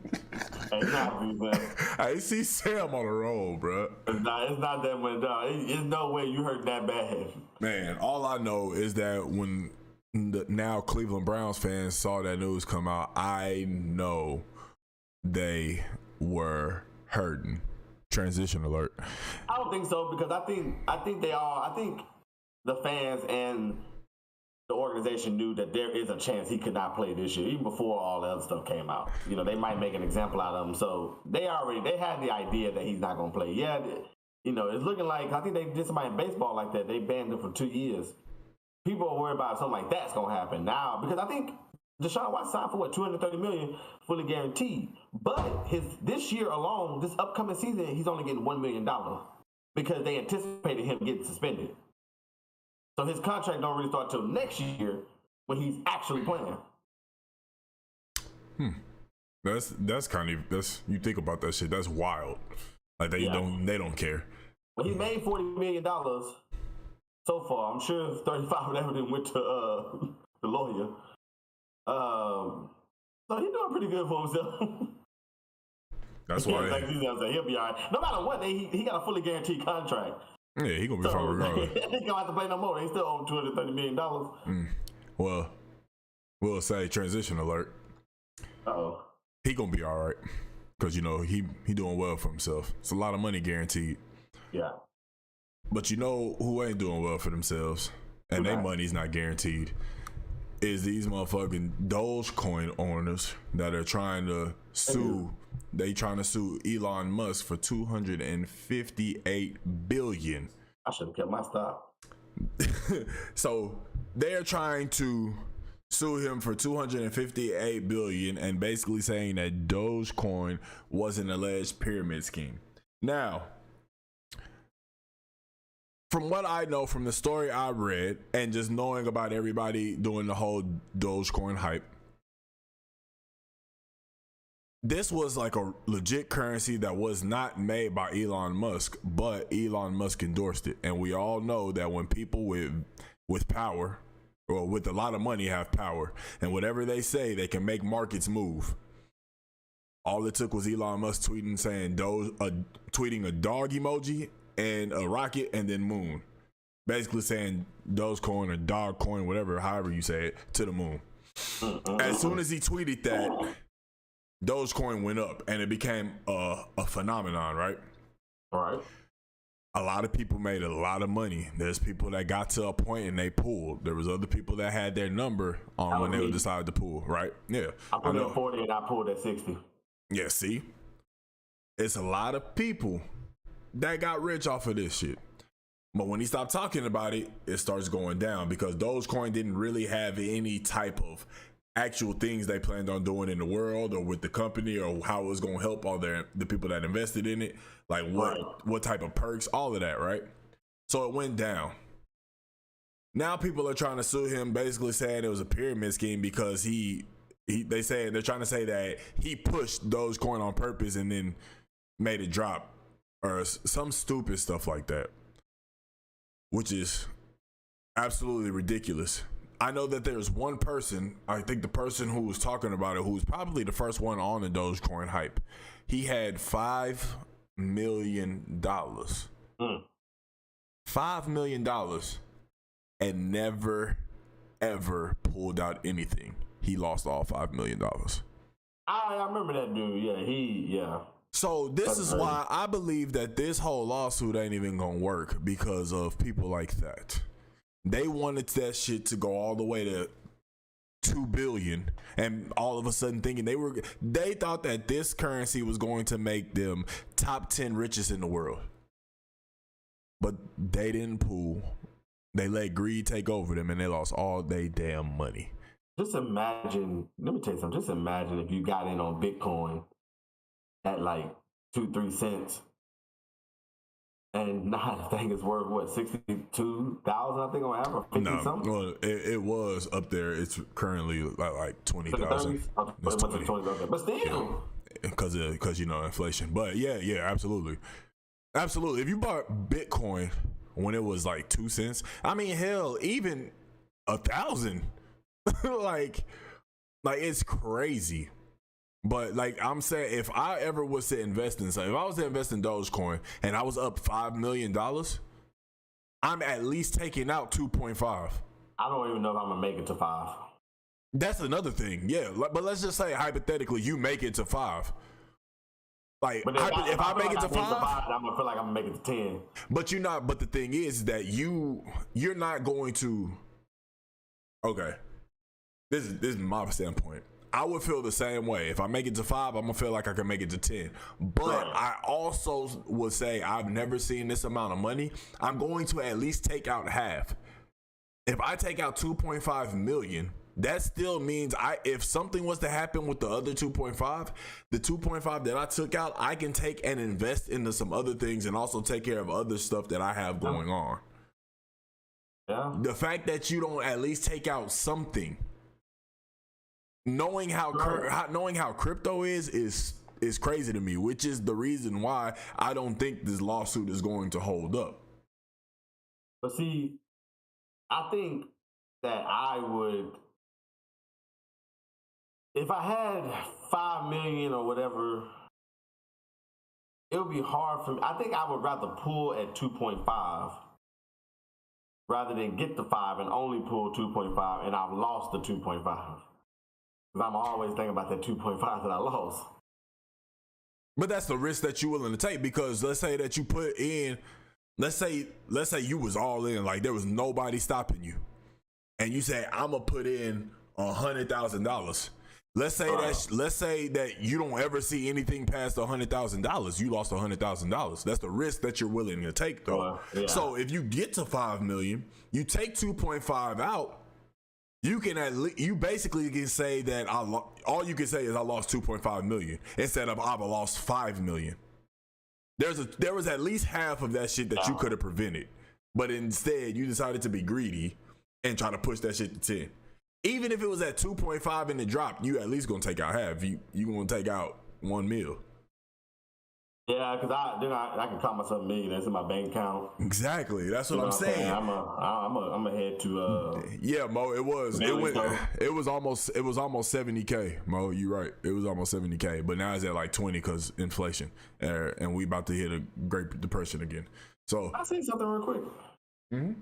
I see Sam on the roll, bro. It's not that much, dog. There's no way you hurt that bad. Man, all I know is that when the now Cleveland Browns fans saw that news come out, I know they were hurting. Transition alert. I don't think so, because I think the fans and the organization knew that there is a chance he could not play this year, even before all the other stuff came out. You know, they might make an example out of him. So they had the idea that he's not going to play. Yeah, you know, it's looking like, I think they did somebody in baseball like that. They banned him for 2 years. People are worried about something like that's going to happen now, because I think Deshaun Watson signed for $230 million, fully guaranteed. But this year alone, this upcoming season, he's only getting $1 million because they anticipated him getting suspended. So his contract don't really start till next year when he's actually playing. That's kind of you think about that shit. That's wild. Like they don't care. Well, he made $40 million so far. I'm sure 35 of that went to the lawyer. So he's doing pretty good for himself. That's why he'll be all right. No matter what, he got a fully guaranteed contract. Yeah, he gonna be fine regardless. He gonna have to play no more. He still owe $230 million. Well, we'll say transition alert. Uh-oh. He gonna be all right, because you know he doing well for himself. It's a lot of money guaranteed. Yeah. But you know who ain't doing well for themselves, and their money's not guaranteed, is these motherfucking Dogecoin owners that are trying to sue. They trying to sue Elon Musk for $258 billion. I should have kept my stock. So they're trying to sue him for $258 billion and basically saying that Dogecoin was an alleged pyramid scheme. Now, from what I know from the story I read and just knowing about everybody doing the whole Dogecoin hype, this was like a legit currency that was not made by Elon Musk, but Elon Musk endorsed it. And we all know that when people with power or with a lot of money have power, and whatever they say, they can make markets move. All it took was Elon Musk tweeting a dog emoji and a rocket and then moon. Basically saying Dogecoin or Dogcoin, whatever, however you say it, to the moon. As soon as he tweeted that, Dogecoin went up and it became a phenomenon, right? All right. A lot of people made a lot of money. There's people that got to a point and they pulled. There was other people that had their number on when they would decide to pull, right? Yeah. I put at 40 and I pulled at 60. Yeah, see? It's a lot of people that got rich off of this shit. But when he stopped talking about it, it starts going down because Dogecoin didn't really have any type of actual things they planned on doing in the world or with the company or how it was going to help all the people that invested in it, like what type of perks, all of that, right? So it went down. Now people are trying to sue him, basically saying it was a pyramid scheme because they're trying to say that he pushed Dogecoin on purpose and then made it drop or some stupid stuff like that, which is absolutely ridiculous. I know that there's one person, I think the person who was talking about it, who was probably the first one on the Dogecoin hype. He had $5 million. $5 million and never, ever pulled out anything. He lost all $5 million. I remember that dude. Yeah. So this is why I believe that this whole lawsuit ain't even gonna work because of people like that. They wanted that shit to go all the way to 2 billion, and all of a sudden thinking they thought that this currency was going to make them top 10 richest in the world. But they didn't pool. They let greed take over them, and they lost all their damn money. Just imagine, let me tell you something. Just imagine if you got in on Bitcoin at like 2-3 cents, and now the thing is worth what, 62,000? I think on average, 50 something. Well, it was up there. It's currently like 20,000. But still, because inflation. But yeah, absolutely. If you bought Bitcoin when it was like 2 cents, I mean, hell, even 1,000. like it's crazy. But like I'm saying, if I ever was to invest in something, if I was to invest in Dogecoin and I was up $5 million, I'm at least taking out 2.5. I don't even know if I'm gonna make it to 5. That's another thing. Yeah, but let's just say hypothetically you make it to 5. Like, if I make it to 5, I'm gonna feel like I'm gonna make it to 10. But you're not. But the thing is that you're not going to. Okay, this is my standpoint. I would feel the same way. If I make it to 5, I'm gonna feel like I can make it to 10. But I also would say I've never seen this amount of money. I'm going to at least take out half. If I take out 2.5 million, that still means if something was to happen with the other 2.5, the 2.5 that I took out, I can take and invest into some other things and also take care of other stuff that I have going on. Yeah. The fact that you don't at least take out something, knowing how crypto is crazy to me, which is the reason why I don't think this lawsuit is going to hold up. But see, I think that I would, if I had 5 million or whatever, it would be hard for me. I think I would rather pull at 2.5 rather than get the 5 and only pull 2.5, and I've lost the 2.5. Because I'm always thinking about that 2.5 that I lost. But that's the risk that you're willing to take, because let's say that you put in, let's say you was all in, like there was nobody stopping you, and you say, I'm gonna put in $100,000. Let's say that you don't ever see anything past $100,000. You lost $100,000. That's the risk that you're willing to take, though. Yeah. So if you get to 5 million, you take 2.5 out. You basically can say that all you can say is I lost 2.5 million instead of I've lost 5 million. There was at least half of that shit that you could have prevented, but instead you decided to be greedy and try to push that shit to 10. Even if it was at 2.5 and it dropped, you at least gonna take out half. You gonna take out 1 mil. Yeah, because I can call myself a millionaire. It's in my bank account. Exactly. That's what I'm saying. I'm a head to. Yeah, Mo. It was almost 70K. Mo, you right. It was almost 70K, but now it's at like 20 because inflation, and we about to hit a Great Depression again. So I'll say something real quick. Mm-hmm.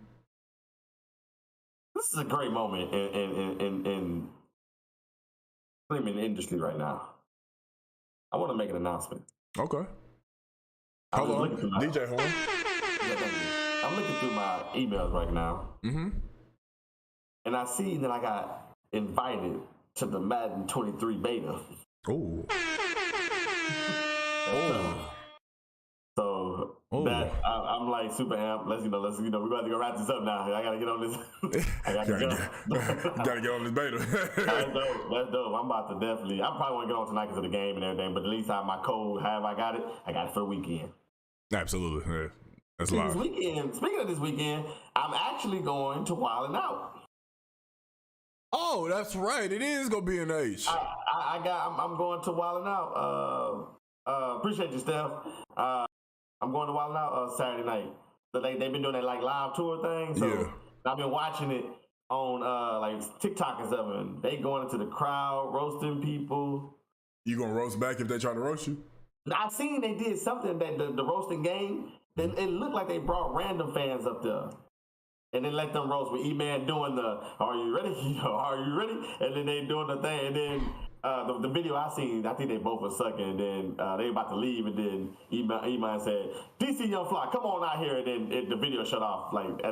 This is a great moment in the industry right now. I want to make an announcement. Okay. Hello, DJ Horn. Yeah, thank you. I'm looking through my emails right now, and I see that I got invited to the Madden 23 beta. Oh. So that I'm like super amped. Let's we're about to go wrap this up now. I gotta get on this. Gotta get on this beta. That's dope. I'm about to definitely. I probably want to get on tonight because of the game and everything. But at least I have my code. However I got it for the weekend. Absolutely. Yeah. That's live. Speaking of this weekend, I'm actually going to Wild 'N Out. Oh, that's right. It is gonna be an H. I'm going to Wild 'N Out. Appreciate you, Steph. I'm going to Wild 'N Out Saturday night. So they've been doing that like live tour thing. So yeah. I've been watching it on like TikTok and stuff, and they going into the crowd, roasting people. You gonna roast back if they try to roast you? I seen they did something that the roasting game. Then it looked like they brought random fans up there. And then let them roast with E-Man doing the, are you ready? Are you ready? And then they doing the thing. And then the video I seen, I think they both were sucking, and then they about to leave, and then Iman said, "DC Young Fly, come on out here," and then the video shut off. Like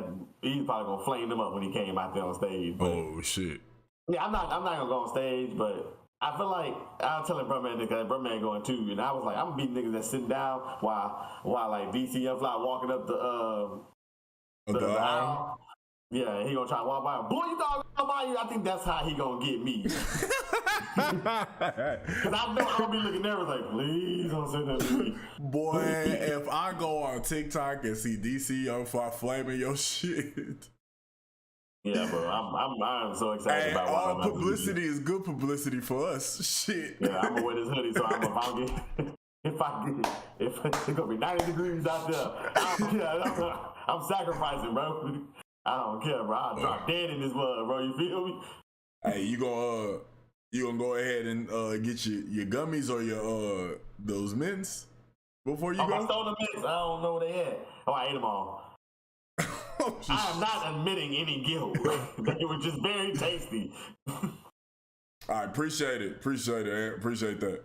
he's probably gonna flame them up when he came out there on stage. But, Oh shit. yeah, I'm not gonna go on stage, but I feel like I was telling Bruh-Man that Bruh-Man going too, and I was like, I'm gonna be niggas that sitting down while like DC Young Fly walking up the aisle. Yeah, he gonna try to walk by. Boy, you thought I was by you? I think that's how he gonna get me. Cause I know I'm gonna be looking nervous, like, please don't say that to me. Boy, if I go on TikTok and see DC Young Fly flaming your shit. Yeah, bro, I'm so excited Hey, about all what publicity is good publicity for us. Shit. Yeah, I'm gonna wear this hoodie, so if it's gonna be 90 degrees out there, I don't care. I'm sacrificing, bro. I don't care, bro. I'll drop dead in this mud, bro. You feel me? Hey, you gonna go ahead and get your gummies or your those mints before you I go? stole the mints. I don't know where they at. Oh, I ate them all. I am not admitting any guilt. They were just very tasty. I appreciate it. Appreciate that.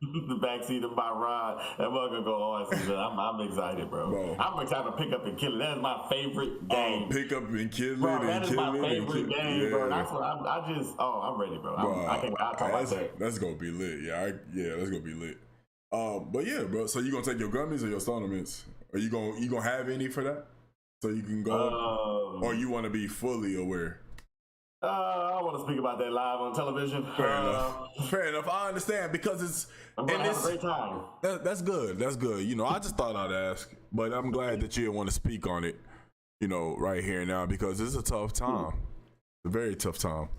The backseat of my ride. That motherfucker go on. I'm excited, bro. I'm excited to pick up and kill it. That is my favorite game. Pick up and kill it. Bro, that is my and favorite game, bro. Yeah. That's what I'm ready, bro. I'll talk about that. That's gonna be lit. Yeah, that's gonna be lit. But yeah, bro. So you gonna take your gummies or your Stoner Mints? Are you gonna have any for that? So you can go, or you want to be fully aware? I want to speak about that live on television. Fair enough. I understand because I'm gonna have a great time. That's good. That's good. You know, I just thought I'd ask, but I'm glad that you didn't want to speak on it. You know, right here now because it's a tough time. It's a very tough time.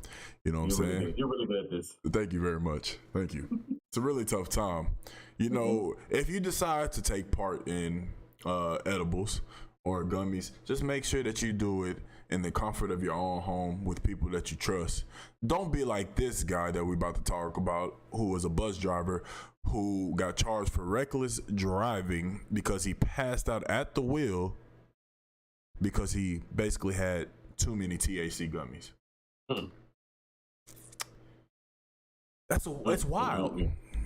You know what I'm saying? You're really good at this. Thank you very much. Thank you. It's a really tough time. You know, if you decide to take part in edibles or gummies, just make sure that you do it in the comfort of your own home with people that you trust. Don't be like this guy that we're about to talk about, who was a bus driver who got charged for reckless driving because he passed out at the wheel because he basically had too many THC gummies. That's wild.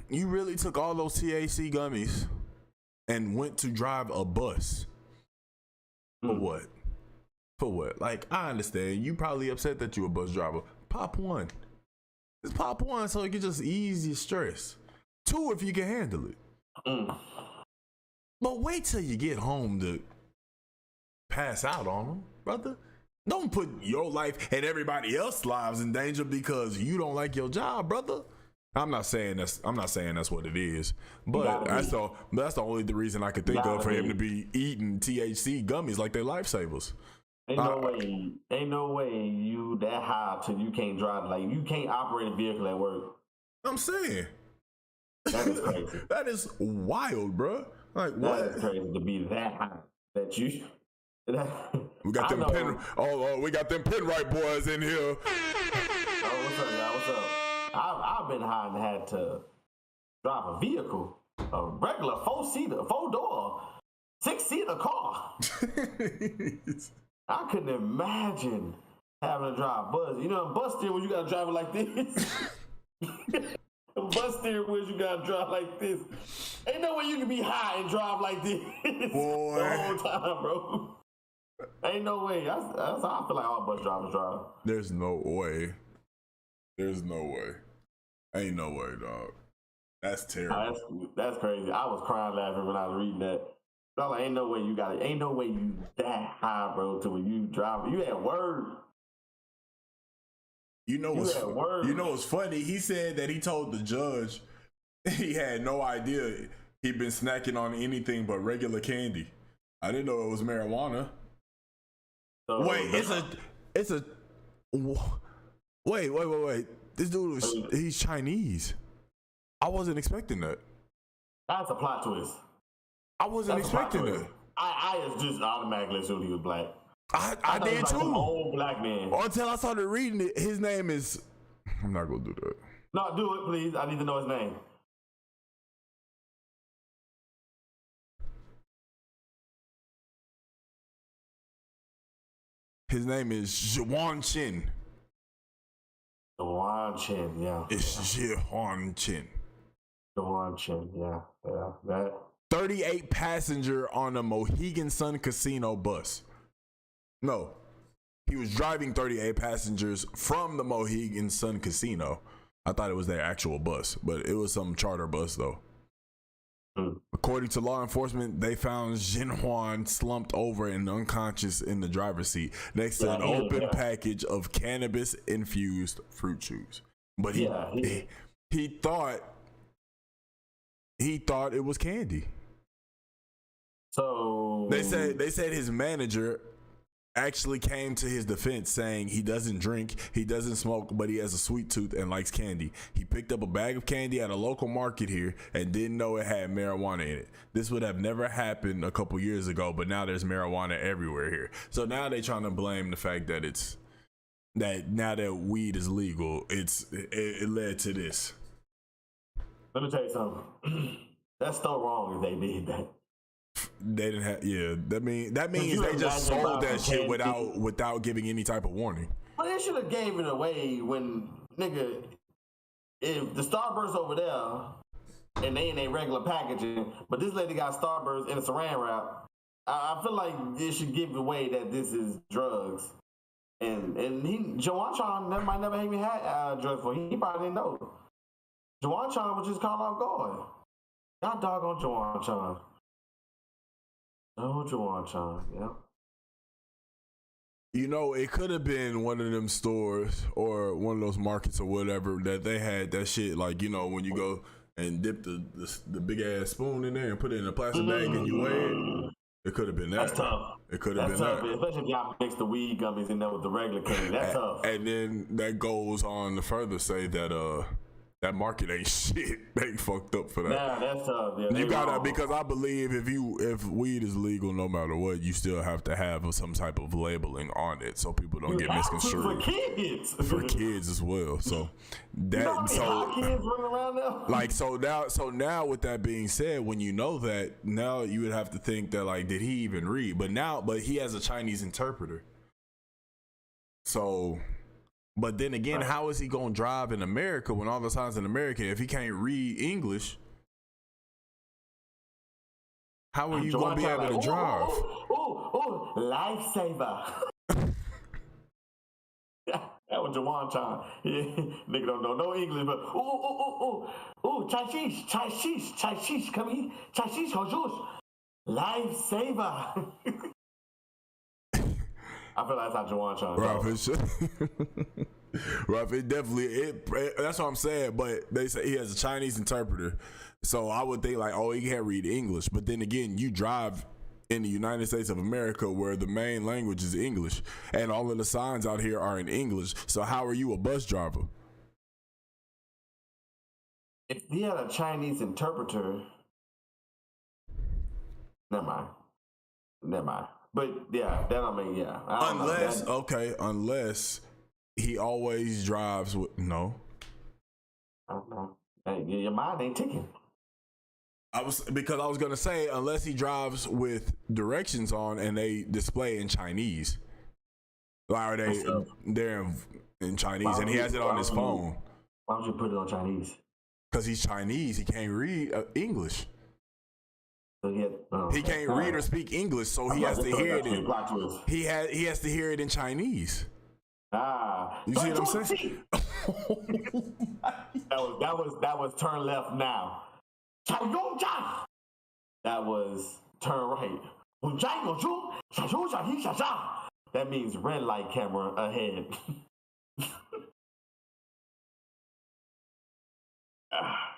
You really took all those THC gummies and went to drive a bus. For what? For what? Like, I understand. You probably upset that you're a bus driver. Pop one. Just pop one so it can just ease your stress. Two, if you can handle it. But wait till you get home to pass out on them, brother. Don't put your life and everybody else's lives in danger because you don't like your job, brother. I'm not saying that's what it is, but that's the only reason I could think of for him to be eating THC gummies like they're lifesavers. Ain't no way you that high till you can't drive. Like you can't operate a vehicle at work. I'm saying that is crazy. That is wild, bro. Like what? That is crazy to be that high that you. We got them pen. Oh, we got them Penrite boys in here. Oh, what's up, y'all? What's up? I've been high and had to drive a vehicle, a regular 4-door, 6-seater car. I couldn't imagine having to drive bus. You know, bus steering wheel, you gotta drive it like this. Bus steering wheels, you gotta drive like this. Ain't no way you can be high and drive like this Boy. the whole time, bro. Ain't no way. That's how I feel like all bus drivers drive. There's no way. Ain't no way, dog. That's terrible. That's crazy. I was crying laughing when I was reading that. I was like, ain't no way you that high, bro, to when you drive. You had word. You know what's funny? He said that he told the judge he had no idea he'd been snacking on anything but regular candy. I didn't know it was marijuana. So, wait. This dude he's Chinese. I wasn't expecting that. That's a plot twist. I wasn't expecting that. I just automatically assumed he was black. I did like too. An old black man. Until I started reading it, his name is. I'm not gonna do that. No, do it, please. I need to know his name. His name is Juan Chin. Dewan Chen, yeah. It's Ji-hwan Chen. Dewan Chen, yeah. That 38 passenger on a Mohegan Sun Casino bus. No, he was driving 38 passengers from the Mohegan Sun Casino. I thought it was their actual bus, but it was some charter bus though. According to law enforcement, they found Jinhwan slumped over and unconscious in the driver's seat next to an open package of cannabis-infused fruit chews. But he thought it was candy. So they said his manager actually came to his defense saying he doesn't drink, he doesn't smoke, but he has a sweet tooth and likes candy. He picked up a bag of candy at a local market here and didn't know it had marijuana in it. This would have never happened a couple years ago, but now there's marijuana everywhere here. So now they're trying to blame the fact that that now that weed is legal, it led to this. Let me tell you something. That's still wrong if they did that. They didn't have, that means they just sold that shit without giving any type of warning. But they should have gave it away when, nigga, if the Starburst over there and they in a regular packaging, but this lady got Starburst in a saran wrap, I feel like they should give away that this is drugs. And Jawan Chan might never even had drugs for. He probably didn't know. Jawan Chan was just caught off guard. God doggone Jawan Chan. Oh, Jawan Chan, yeah. You know, it could have been one of them stores or one of those markets or whatever that they had that shit, like, you know, when you go and dip the big ass spoon in there and put it in a plastic bag and you weigh it. It could have been that. That's tough. It could have been tough, that. Especially if y'all mix the weed gummies in there with the regular candy. That's tough. And then that goes on to further say that that market ain't shit. They fucked up for that. Nah, that's tough. Yeah, you gotta, because I believe if weed is legal, no matter what, you still have to have some type of labeling on it so people don't get misconstrued. For kids. For kids as well. So that kids running around now? Like so now with that being said, when you know that, now you would have to think that, like, did he even read? But he has a Chinese interpreter. So, but then again, how is he gonna drive in America when all the signs in America, if he can't read English? How are you gonna be able to drive? Oh, lifesaver. That was Jawan Chan. Nigga don't know no English, but chai shish, come here, chai shish, lifesaver. I feel like that's how Jawan Chan. Ralph, it definitely that's what I'm saying. But they say he has a Chinese interpreter, so I would think like, oh, he can't read English. But then again, you drive in the United States of America where the main language is English, and all of the signs out here are in English. So how are you a bus driver? If he had a Chinese interpreter, never mind. But yeah, that I mean, yeah. Unless he always drives with no. I don't know. Hey, your mind ain't ticking. I was gonna say, unless he drives with directions on and they display in Chinese, like they're in Chinese and he has it on his phone. Why would you put it on Chinese? Because he's Chinese, he can't read English. So he can't read or speak English, so he has to hear it. He has to hear it in Chinese. You see what I'm saying? that was turn left now. That was turn right. That means red light camera ahead.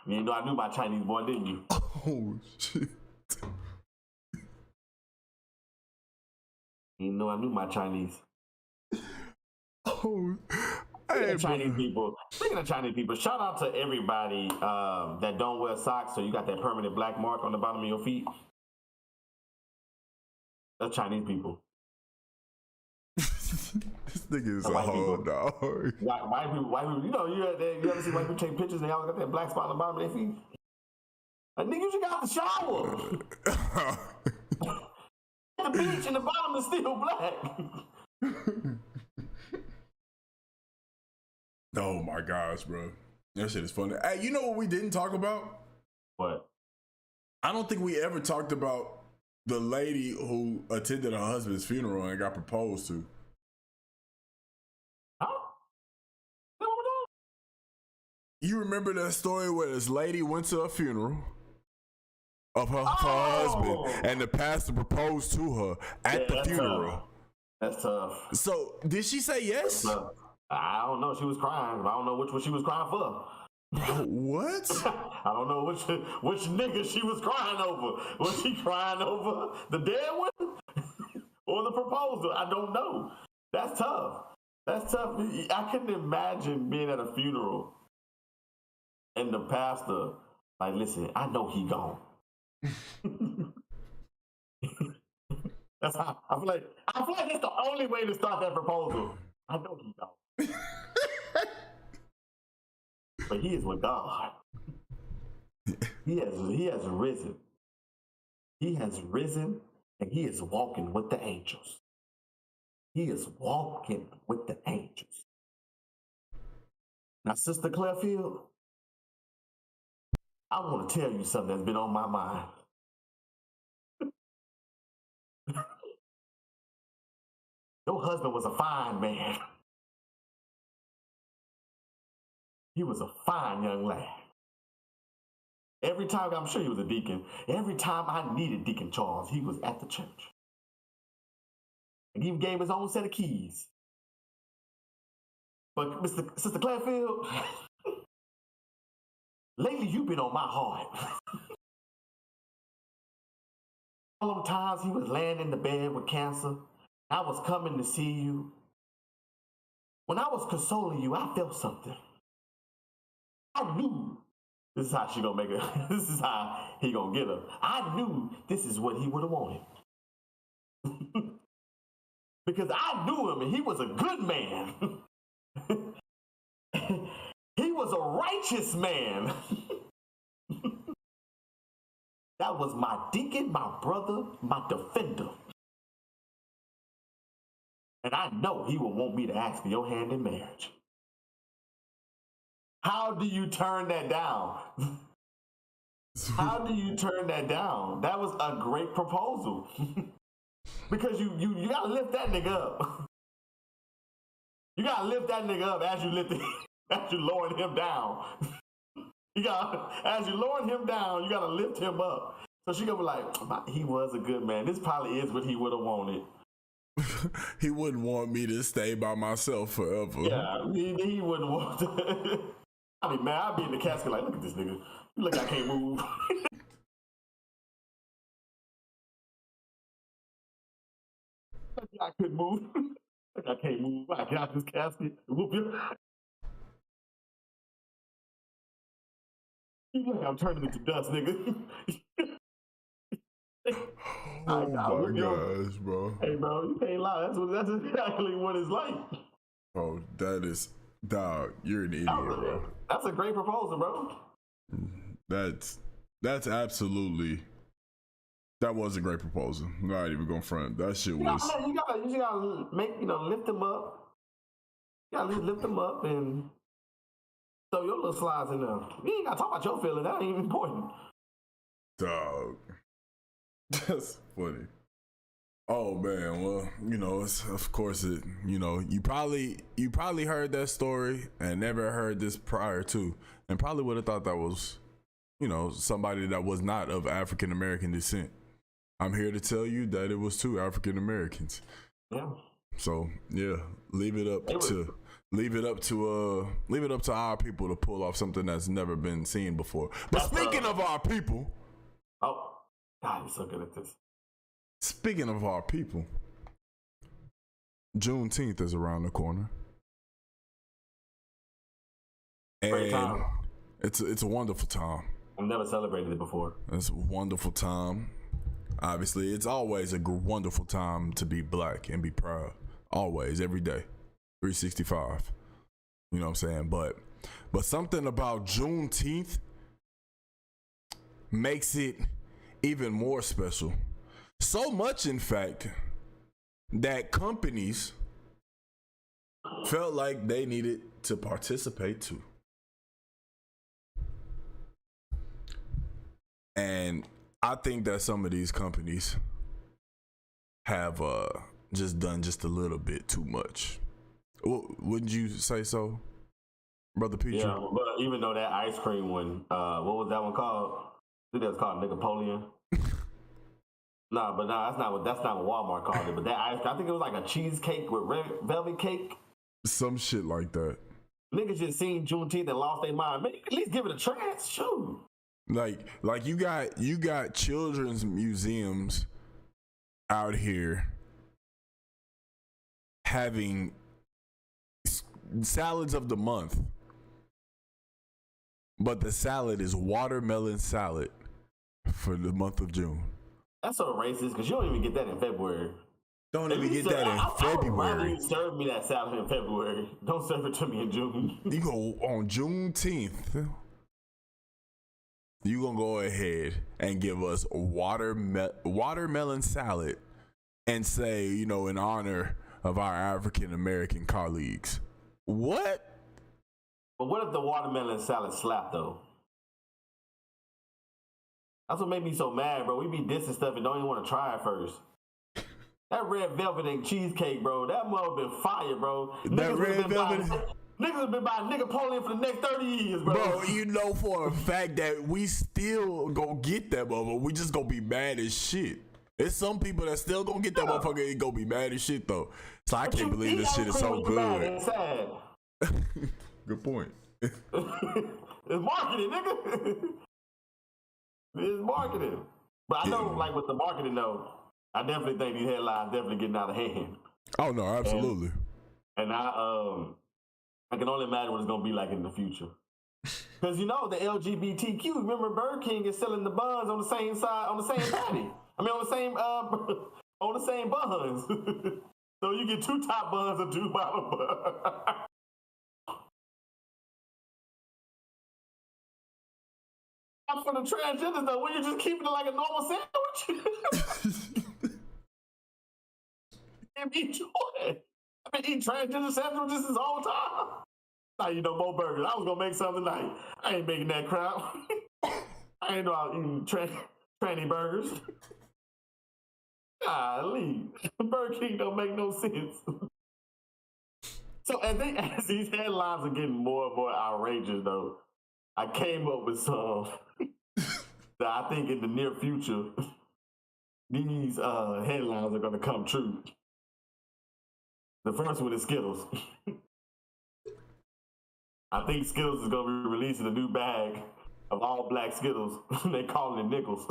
You know, I knew my Chinese boy, didn't you? Oh, shit. You know, I knew my Chinese. Oh, Chinese people. Speaking of Chinese people, shout out to everybody that don't wear socks, so you got that permanent black mark on the bottom of your feet. That's Chinese people. This nigga is a whole dog. White people. You know, you ever see white people take pictures and they all got that black spot on the bottom of their feet? Like, nigga, you just got out the shower. The beach and the bottom is still black. Oh my gosh, bro. That shit is funny. Hey, you know what we didn't talk about? What? I don't think we ever talked about the lady who attended her husband's funeral and got proposed to. Huh? Is that what we're doing? You remember that story where this lady went to a funeral of her Oh! husband and the pastor proposed to her at Yeah, the that's funeral? tough. That's tough. So, did she say yes? Tough. I don't know. She was crying. I don't know which one she was crying for. What? I don't know which nigga she was crying over. Was she crying over the dead one or the proposal? I don't know. That's tough. That's tough. I couldn't imagine being at a funeral and the pastor like, listen, I know he gone. That's how I feel like that's the only way to start that proposal. I know he gone. But he is with God. He has risen. He has risen and he is walking with the angels. He is walking with the angels. Now, Sister Clearfield, I want to tell you something that's been on my mind. Your husband was a fine man. He was a fine young lad. Every time, I'm sure he was a deacon, every time I needed Deacon Charles, he was at the church. And he even gave his own set of keys. But Sister Clarefield, lately you've been on my heart. All them times he was laying in the bed with cancer, I was coming to see you. When I was consoling you, I felt something. I knew this is how she gonna make it. This is how he gonna get her. I knew this is what he would have wanted. Because I knew him and he was a good man. He was a righteous man. That was my deacon, my brother, my defender. And I know he would want me to ask for your hand in marriage. How do you turn that down? How do you turn that down? That was a great proposal. Because you gotta lift that nigga up. You gotta lift that nigga up as you lowering him down. As you lowering him down, you gotta lift him up. So she gonna be like, he was a good man. This probably is what he would have wanted. He wouldn't want me to stay by myself forever. Yeah, he wouldn't want to. I mean, man, I'd be in the casket like, look at this nigga. Look, I can't move. I couldn't move. Look, I can't move. I get out this casket. Whoop you. Look, I'm turning into dust, nigga. Oh my gosh, bro. Hey, bro, you can't lie. That's exactly what it's like. Oh, that is, dog, you're an idiot, bro. That's a great proposal, bro. That's absolutely, that was a great proposal. I'm not even gonna front. That shit was. You gotta make, lift them up. You gotta lift them up and throw your little slides in there. You ain't gotta talk about your feelings. That ain't even important. Dog. That's funny. Oh man, well, it's, of course it, you probably heard that story and never heard this prior to, and probably would have thought that was, somebody that was not of African American descent. I'm here to tell you that it was two African Americans. Yeah. So yeah, leave it up to our people to pull off something that's never been seen before. But speaking of our people, oh God, you're so good at this. Speaking of our people, Juneteenth is around the corner. Great time. It's a wonderful time. I've never celebrated it before. It's a wonderful time. Obviously, it's always a wonderful time to be black and be proud. Always, every day, 365. You know what I'm saying? But something about Juneteenth makes it even more special. So much, in fact, that companies felt like they needed to participate too. And I think that some of these companies have just done just a little bit too much. Wouldn't you say so, Brother Petrie? Yeah, but even though that ice cream one, what was that one called? I think that was called Napoleon. That's not what Walmart called it. But that ice, I think it was like a cheesecake with red velvet cake. Some shit like that. Niggas just seen Juneteenth and lost their mind. Man, at least give it a chance. Shoot. Like you got children's museums out here having salads of the month, but the salad is watermelon salad for the month of June. That's so racist because you don't even get that in February. Don't even get that in February. I would rather you serve me that salad in February. Don't serve it to me in June. You go on Juneteenth. You gonna go ahead and give us watermelon salad and say, in honor of our African American colleagues. What? But what if the watermelon salad slapped though? That's what made me so mad, bro. We be dissing stuff and don't even want to try it first. That red velvet and cheesecake, bro. That mother been fire, bro. Niggas have been buying Napoleon for the next 30 years, bro. Bro, you know for a fact that we still gonna get that motherfucker. We just gonna be mad as shit. There's some people that still gonna get that motherfucker and gonna be mad as shit though. So I can't believe this shit is so good. Good point. It's marketing, nigga. It's marketing. But I know, like with the marketing though, I definitely think these headlines definitely getting out of hand. Oh no, absolutely. And I can only imagine what it's gonna be like in the future. Because the LGBTQ, remember Burger King is selling the buns on the same side, on the same patty. I mean on the same buns. So you get 2 top buns or 2 bottom buns. For the transgenders though, when you just keep it like a normal sandwich. Can't be enjoyed. I've been eating transgender sandwiches this whole time. Now more burgers. I was gonna make something tonight. I ain't making that crap. I ain't know I was eating tranny burgers. Golly, Burger King don't make no sense. So as these headlines are getting more and more outrageous, though, I came up with some that I think in the near future these headlines are gonna come true. The first one is Skittles. I think Skittles is gonna be releasing a new bag of all black Skittles. They calling it nickels.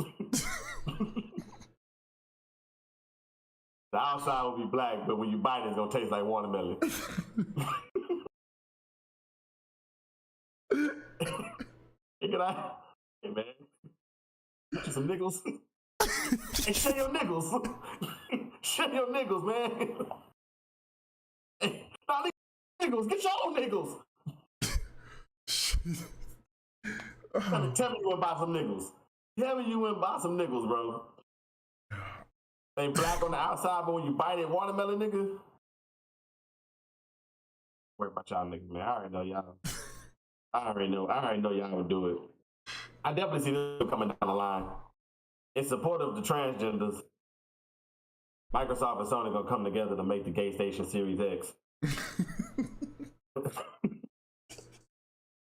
The outside will be black, but when you bite it, it's gonna taste like watermelon. Hey man, get you some nickels. Hey, share your nickels. Share your nickels, man. Hey, nah, nickels, get your own nickels. Tell me you went buy some nickels. Tell me you went buy some nickels, bro. They black on the outside, but when you bite it, watermelon, nigga. Worry about y'all niggas, man. I already know y'all. I already know y'all would do it. I definitely see this coming down the line. In support of the transgenders, Microsoft and Sony gonna come together to make the Gay Station Series X.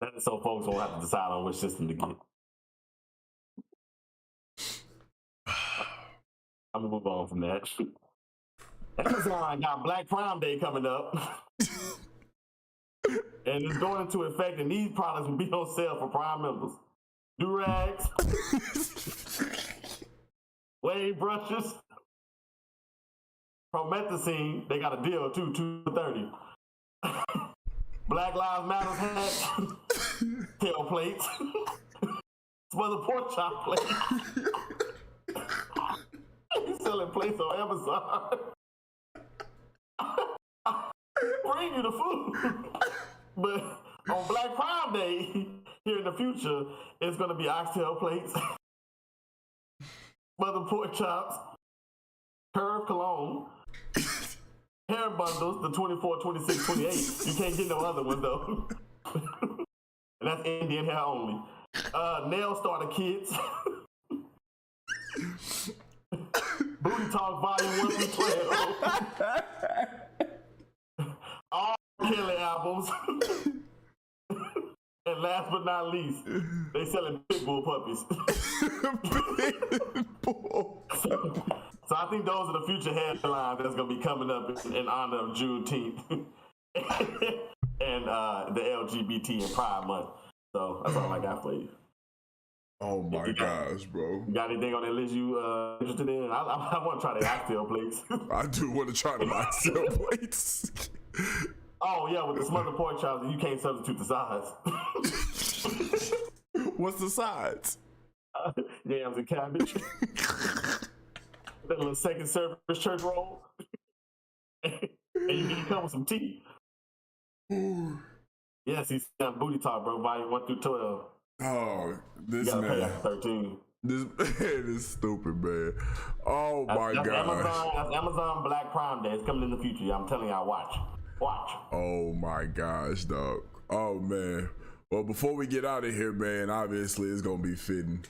That is so folks won't have to decide on which system to get. I'm gonna move on from that. Amazon got Black Prime Day coming up. And it's going into effect, and these products will be on sale for Prime members. Do-rags, wave brushes, promethazine, they got a deal too, $2.30. Black Lives Matter hats, tail plates, smothered pork chop plates. He's selling plates on Amazon. Bring you the food. But on Black Prime Day, here in the future, it's going to be oxtail plates, smothered pork chops, Curve cologne, hair return bundles, the 24, 26, 28. You can't get no other one though. And that's Indian hair only. Nail starter kits. Booty Talk Volume 1 through 12. All Kelly albums. And last but not least, they selling Pitbull puppies. So I think those are the future headlines that's gonna be coming up in honor of Juneteenth and the LGBT and Pride Month. So that's all I got for you. Oh my gosh, bro. You got anything on that list you interested in? I want to try the oxtail plates. I do want to try the oxtail plates. Oh yeah, with the smothered pork chops, you can't substitute the sides. What's the sides? Yams and cabbage. That little second service church roll. And you can come with some tea. Yes, he's got Booty Talk, bro. Volume 1 through 12. Oh, this You gotta pay man. after 13. This man is stupid, man. Oh my That's gosh. That's Amazon Black Prime Day. It's coming in the future. I'm telling y'all, watch. Oh my gosh, dog. Oh man. Well, before we get out of here, man, obviously it's gonna be fitting.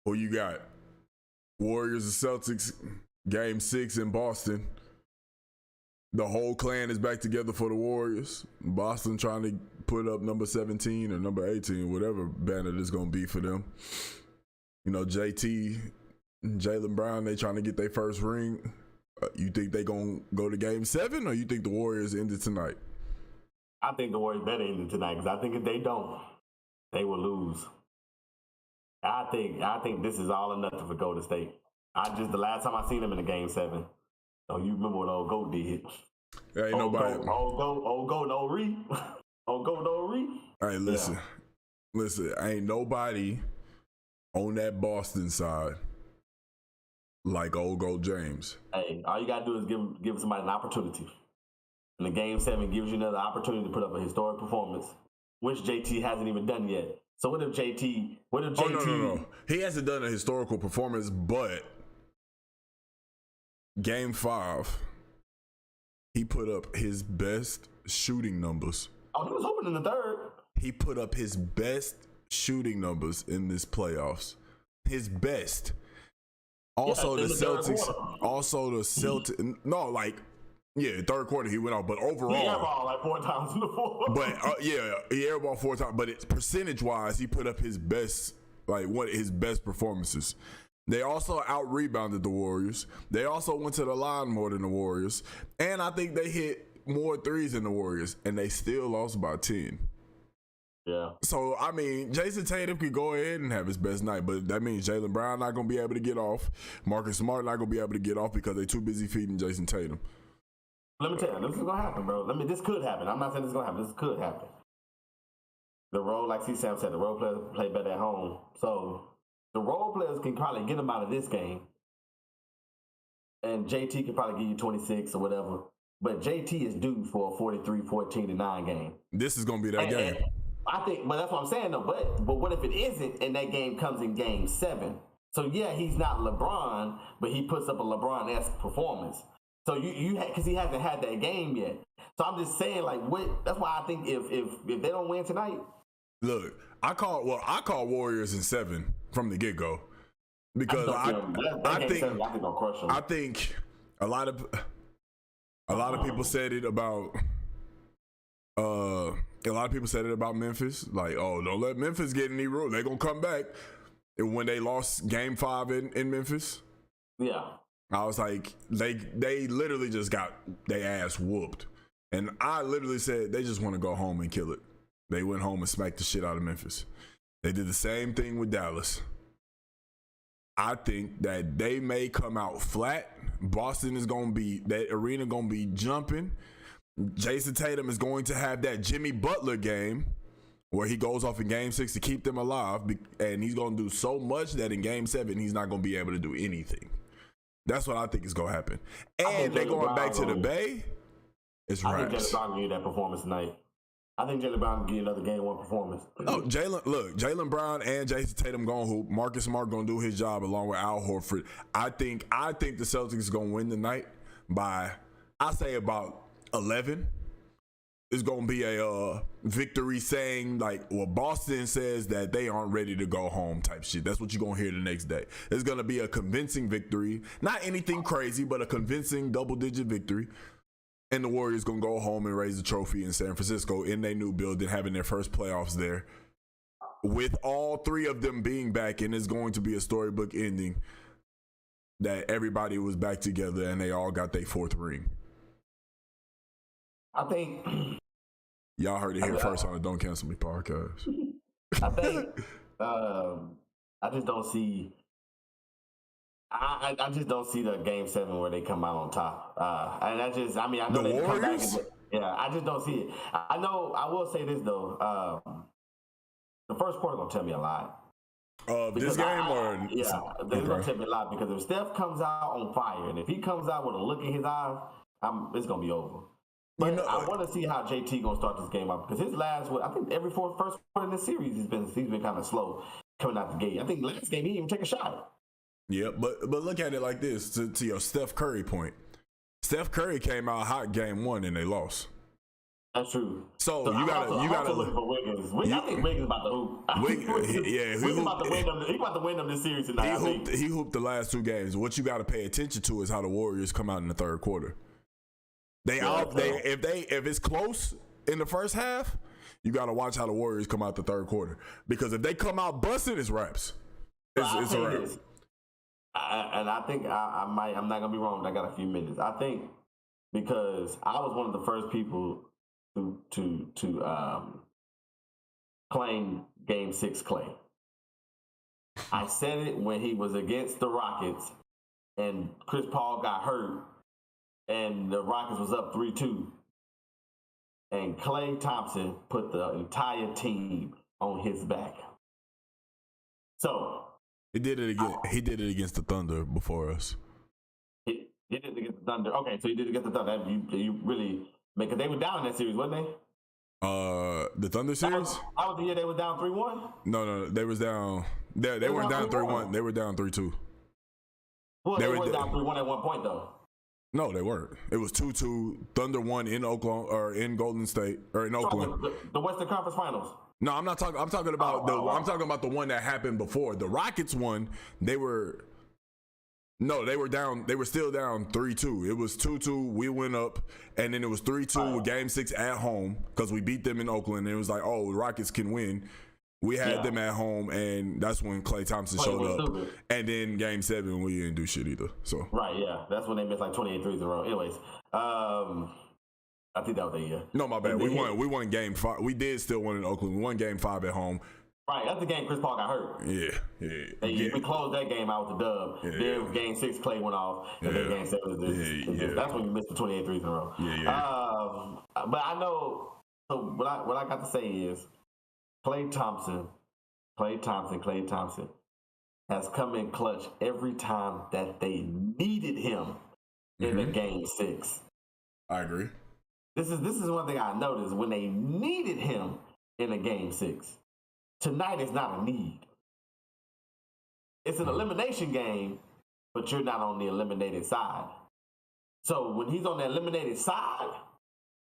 Who you got? Warriors and Celtics, Game 6 in Boston. The whole clan is back together for the Warriors. Boston trying to put up number 17 or number 18, whatever banner it's gonna be for them. You know, JT, Jaylen Brown, they trying to get their first ring. You think they gonna go to Game 7, or you think the Warriors end it tonight? I think the Warriors better end it tonight, because I think if they don't, they will lose. I think this is all or nothing for Golden State. The last time I seen them in a Game 7. Oh, you remember what old Goat did? Ain't nobody. Old Goat, no re. Old Goat, no re. Hey, listen. Ain't nobody on that Boston side like old Goat James. Hey, all you gotta do is give somebody an opportunity. And the Game 7 gives you another opportunity to put up a historic performance, which JT hasn't even done yet. So what if JT? Oh, no. He hasn't done a historical performance, but Game 5, he put up his best shooting numbers. Oh, he was hoping in the third. He put up his best shooting numbers in this playoffs. His best. Also, yeah, the Celtics. Third quarter he went off, but overall, he airballed like 4 times in the fourth. But he airballed 4 times. But it's percentage-wise, he put up his best, one of his best performances. They also out-rebounded the Warriors. They also went to the line more than the Warriors, and I think they hit more threes than the Warriors, and they still lost by 10. Yeah. So, I mean, Jason Tatum could go ahead and have his best night, but that means Jaylen Brown not going to be able to get off. Marcus Smart not going to be able to get off because they're too busy feeding Jason Tatum. Let me tell you, this is going to happen, bro. This could happen. I'm not saying this is going to happen. This could happen. The role, like C-Sam said, the role players play better at home. So, the role players can probably get them out of this game. And JT can probably give you 26 or whatever. But JT is due for a 43-14-9 game. This is going to be that game. I think, but that's what I'm saying though. But what if it isn't, and that game comes in Game 7? So yeah, he's not LeBron, but he puts up a LeBron-esque performance. So because he hasn't had that game yet. So I'm just saying, that's why I think if they don't win tonight. Look, I call Warriors in 7 from the get go because I think a lot of people said it about. A lot of people said it about Memphis, like, oh, don't let Memphis get any room. They're going to come back. And when they lost Game 5 in Memphis, yeah, I was like, they literally just got their ass whooped. And I literally said they just want to go home and kill it. They went home and smacked the shit out of Memphis. They did the same thing with Dallas. I think that they may come out flat. Boston is going to be, that arena going to be jumping. Jason Tatum is going to have that Jimmy Butler game where he goes off in Game 6 to keep them alive, and he's going to do so much that in Game 7 he's not going to be able to do anything. That's what I think is going to happen. And they're going back to the Bay. It's I raps. think Jaylen Brown can give you that performance tonight. I think Jaylen Brown can give you another Game 1 performance. Oh, Jaylen Brown and Jason Tatum going hoop. Marcus Smart going to do his job along with Al Horford. I think the Celtics is going to win tonight by. I say about 11 is gonna be a victory, saying like, well, Boston says that they aren't ready to go home type shit. That's what you're gonna hear the next day. It's gonna be a convincing victory, not anything crazy, but a convincing double-digit victory. And the Warriors gonna go home and raise the trophy in San Francisco in their new building, having their first playoffs there, with all three of them being back, and it's going to be a storybook ending that everybody was back together and they all got their fourth ring. I think Y'all heard it here first on the Don't Cancel Me podcast. I think I just don't see. I just don't see the game 7 where they come out on top. And I know The they come back. Warriors? Yeah, I just don't see it. I know. I will say this though. The first quarter gonna tell me a lot. This game or yeah, they're gonna tell me a lot because if Steph comes out on fire and if he comes out with a look in his eyes, it's gonna be over. But I want to see how JT gonna start this game out because his I think every first quarter in this series he's been kind of slow coming out the gate. I think last game he didn't even take a shot. Yeah, but look at it like this to your Steph Curry point. Steph Curry came out hot game 1 and they lost. That's true. So you gotta look for Wiggins. I think Wiggins about to hoop. Wiggins about to win them this series tonight. He hooped the last 2 games. What you got to pay attention to is how the Warriors come out in the third quarter. If it's close in the first half, you got to watch how the Warriors come out the third quarter, because if they come out busting, it's raps. It's a wrap. And I think I'm not gonna be wrong. I got a few minutes. I think because I was one of the first people to claim Game 6 Clay. I said it when he was against the Rockets and Chris Paul got hurt and the Rockets was up 3-2. And Klay Thompson put the entire team on his back. So he did it again. He did it against the Thunder before us. He did it against the Thunder. Okay, so he did it against the Thunder. You really because they were down in that series, wasn't they? The Thunder series? That was the year they were down 3-1? No, they was down. They weren't down 3-1. They were down 3-2. Well, they were down 3-1 at one point though. No, they weren't. It was 2-2. Thunder won in Oklahoma or in Golden State or in Oakland. The Western Conference Finals. No, I'm not talking. I'm talking about I'm talking about the one that happened before. The Rockets won. They were down. They were still down 3-2. It was 2-2. We went up, and then it was 3-2 with Game 6 at home because we beat them in Oakland. And it was like, oh, the Rockets can win. We had them at home, and that's when Klay Thompson showed up. Stupid. And then Game 7, we didn't do shit either. So right, yeah, that's when they missed like 28 threes in a row. Anyways, I think that was the year. No, my bad. We won Game 5. We did still win in Oakland. We won Game 5 at home. Right, that's the game Chris Paul got hurt. Yeah. We closed that game out with the dub. Then Game 6, Klay went off. And then Game 7 that's when you missed the 28 threes in a row. But I know. So what I got to say is, Klay Thompson has come in clutch every time that they needed him in a Game 6. I agree. This is one thing I noticed when they needed him in a Game 6. Tonight is not a need. It's an elimination game, but you're not on the eliminated side. So when he's on the eliminated side,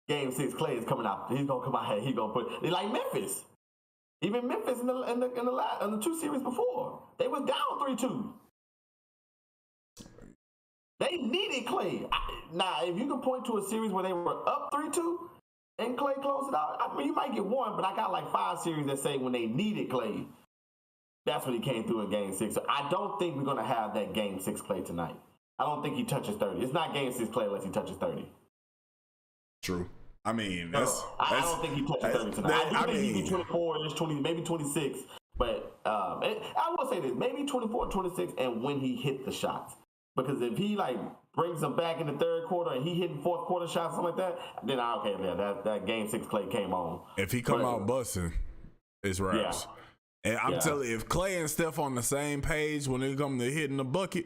Game 6 Klay is coming out. He's gonna come out here. He's gonna put it like Memphis. Even Memphis in the 2 series before, they was down 3-2. They needed Klay. Now, if you can point to a series where they were up 3-2 and Klay closed it out, I mean, you might get one, but I got like 5 series that say when they needed Klay, that's when he came through in Game 6. So I don't think we're going to have that Game 6 Klay tonight. I don't think he touches 30. It's not Game 6 Klay unless he touches 30. True. I mean, I don't think he touches 30 tonight. I do think he be 24, 20, maybe 26. But I will say this, maybe 24, 26, and when he hit the shots. Because if he like brings them back in the third quarter and he hitting fourth quarter shots, something like that, then that Game 6 Klay came on. If he come out busting, it's raps. Yeah. And I'm telling you, if Klay and Steph on the same page when it comes to hitting the bucket,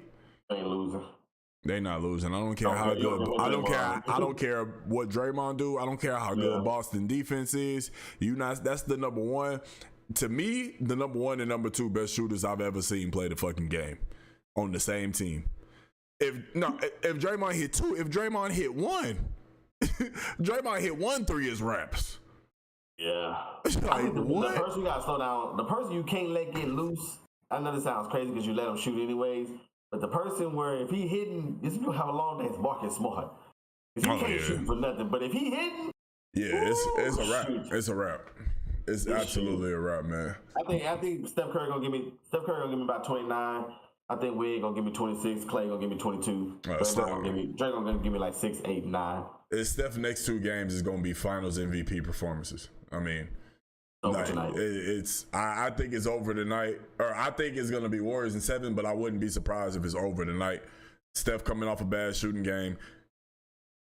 they ain't losing. They not losing. I don't care how good. I don't care what Draymond do. I don't care how good Boston defense is. That's the number one. To me, the number one and number 2 best shooters I've ever seen play the fucking game on the same team. If Draymond hit 2, if Draymond hit 1, Draymond hit 1 3 is raps. Yeah. Like, I think the what? person you gotta slow down, the person you can't let get loose. I know this sounds crazy because you let him shoot anyways, but the person where if he hitting, this you have a long day, it's barking smart. If he can't shoot for nothing, but if he hitting, yeah, it's a wrap. shoot. It's a wrap. It's absolutely a wrap, man. I think Steph Curry gonna give me about 29. I think Wade gonna give me 26. Clay gonna give me 22. Drake gonna give me like 6, 8, 9. It's Steph's next 2 games is gonna be Finals MVP performances. I mean, over tonight. I think it's over tonight, or I think it's gonna be Warriors in 7, but I wouldn't be surprised if it's over tonight. Steph coming off a bad shooting game.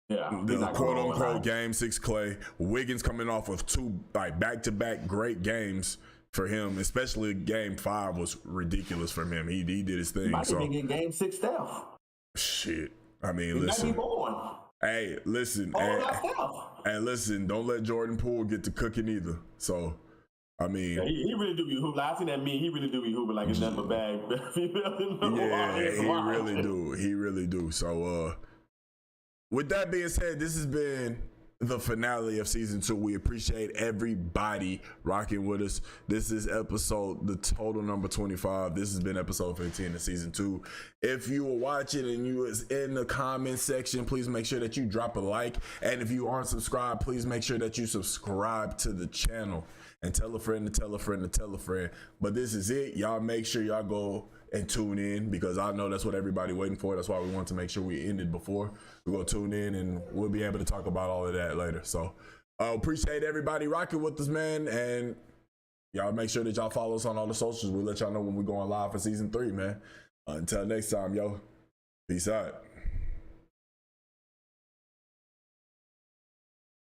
Yeah, The quote unquote game 6 Clay. Wiggins coming off of 2 like back-to-back great games for him, especially game 5 was ridiculous from him. He did his thing. Might So be in game 6 Steph. shit. I mean, He might listen. be born. Hey, listen. And listen, don't let Jordan Poole get to cooking either. So, I mean, Yeah, he really do be hooping. Like, I seen that meme. He really do be hooping like it's nothing but bag. yeah, he really do. So, with that being said, this has been the finale of season 2. We appreciate everybody rocking with us. This is the total number 25. This has been episode 15 of season 2. If you were watching and you was in the comment section, please make sure that you drop a like. And if you aren't subscribed, please make sure that you subscribe to the channel and tell a friend to tell a friend to tell a friend. But this is it. Y'all make sure y'all go and tune in, because I know that's what everybody waiting for. That's why we want to make sure we ended before. We're going to tune in and we'll be able to talk about all of that later. So appreciate everybody rocking with us, man. And y'all make sure that y'all follow us on all the socials. We'll let y'all know when we're going live for season 3, man. Until next time, yo. Peace out.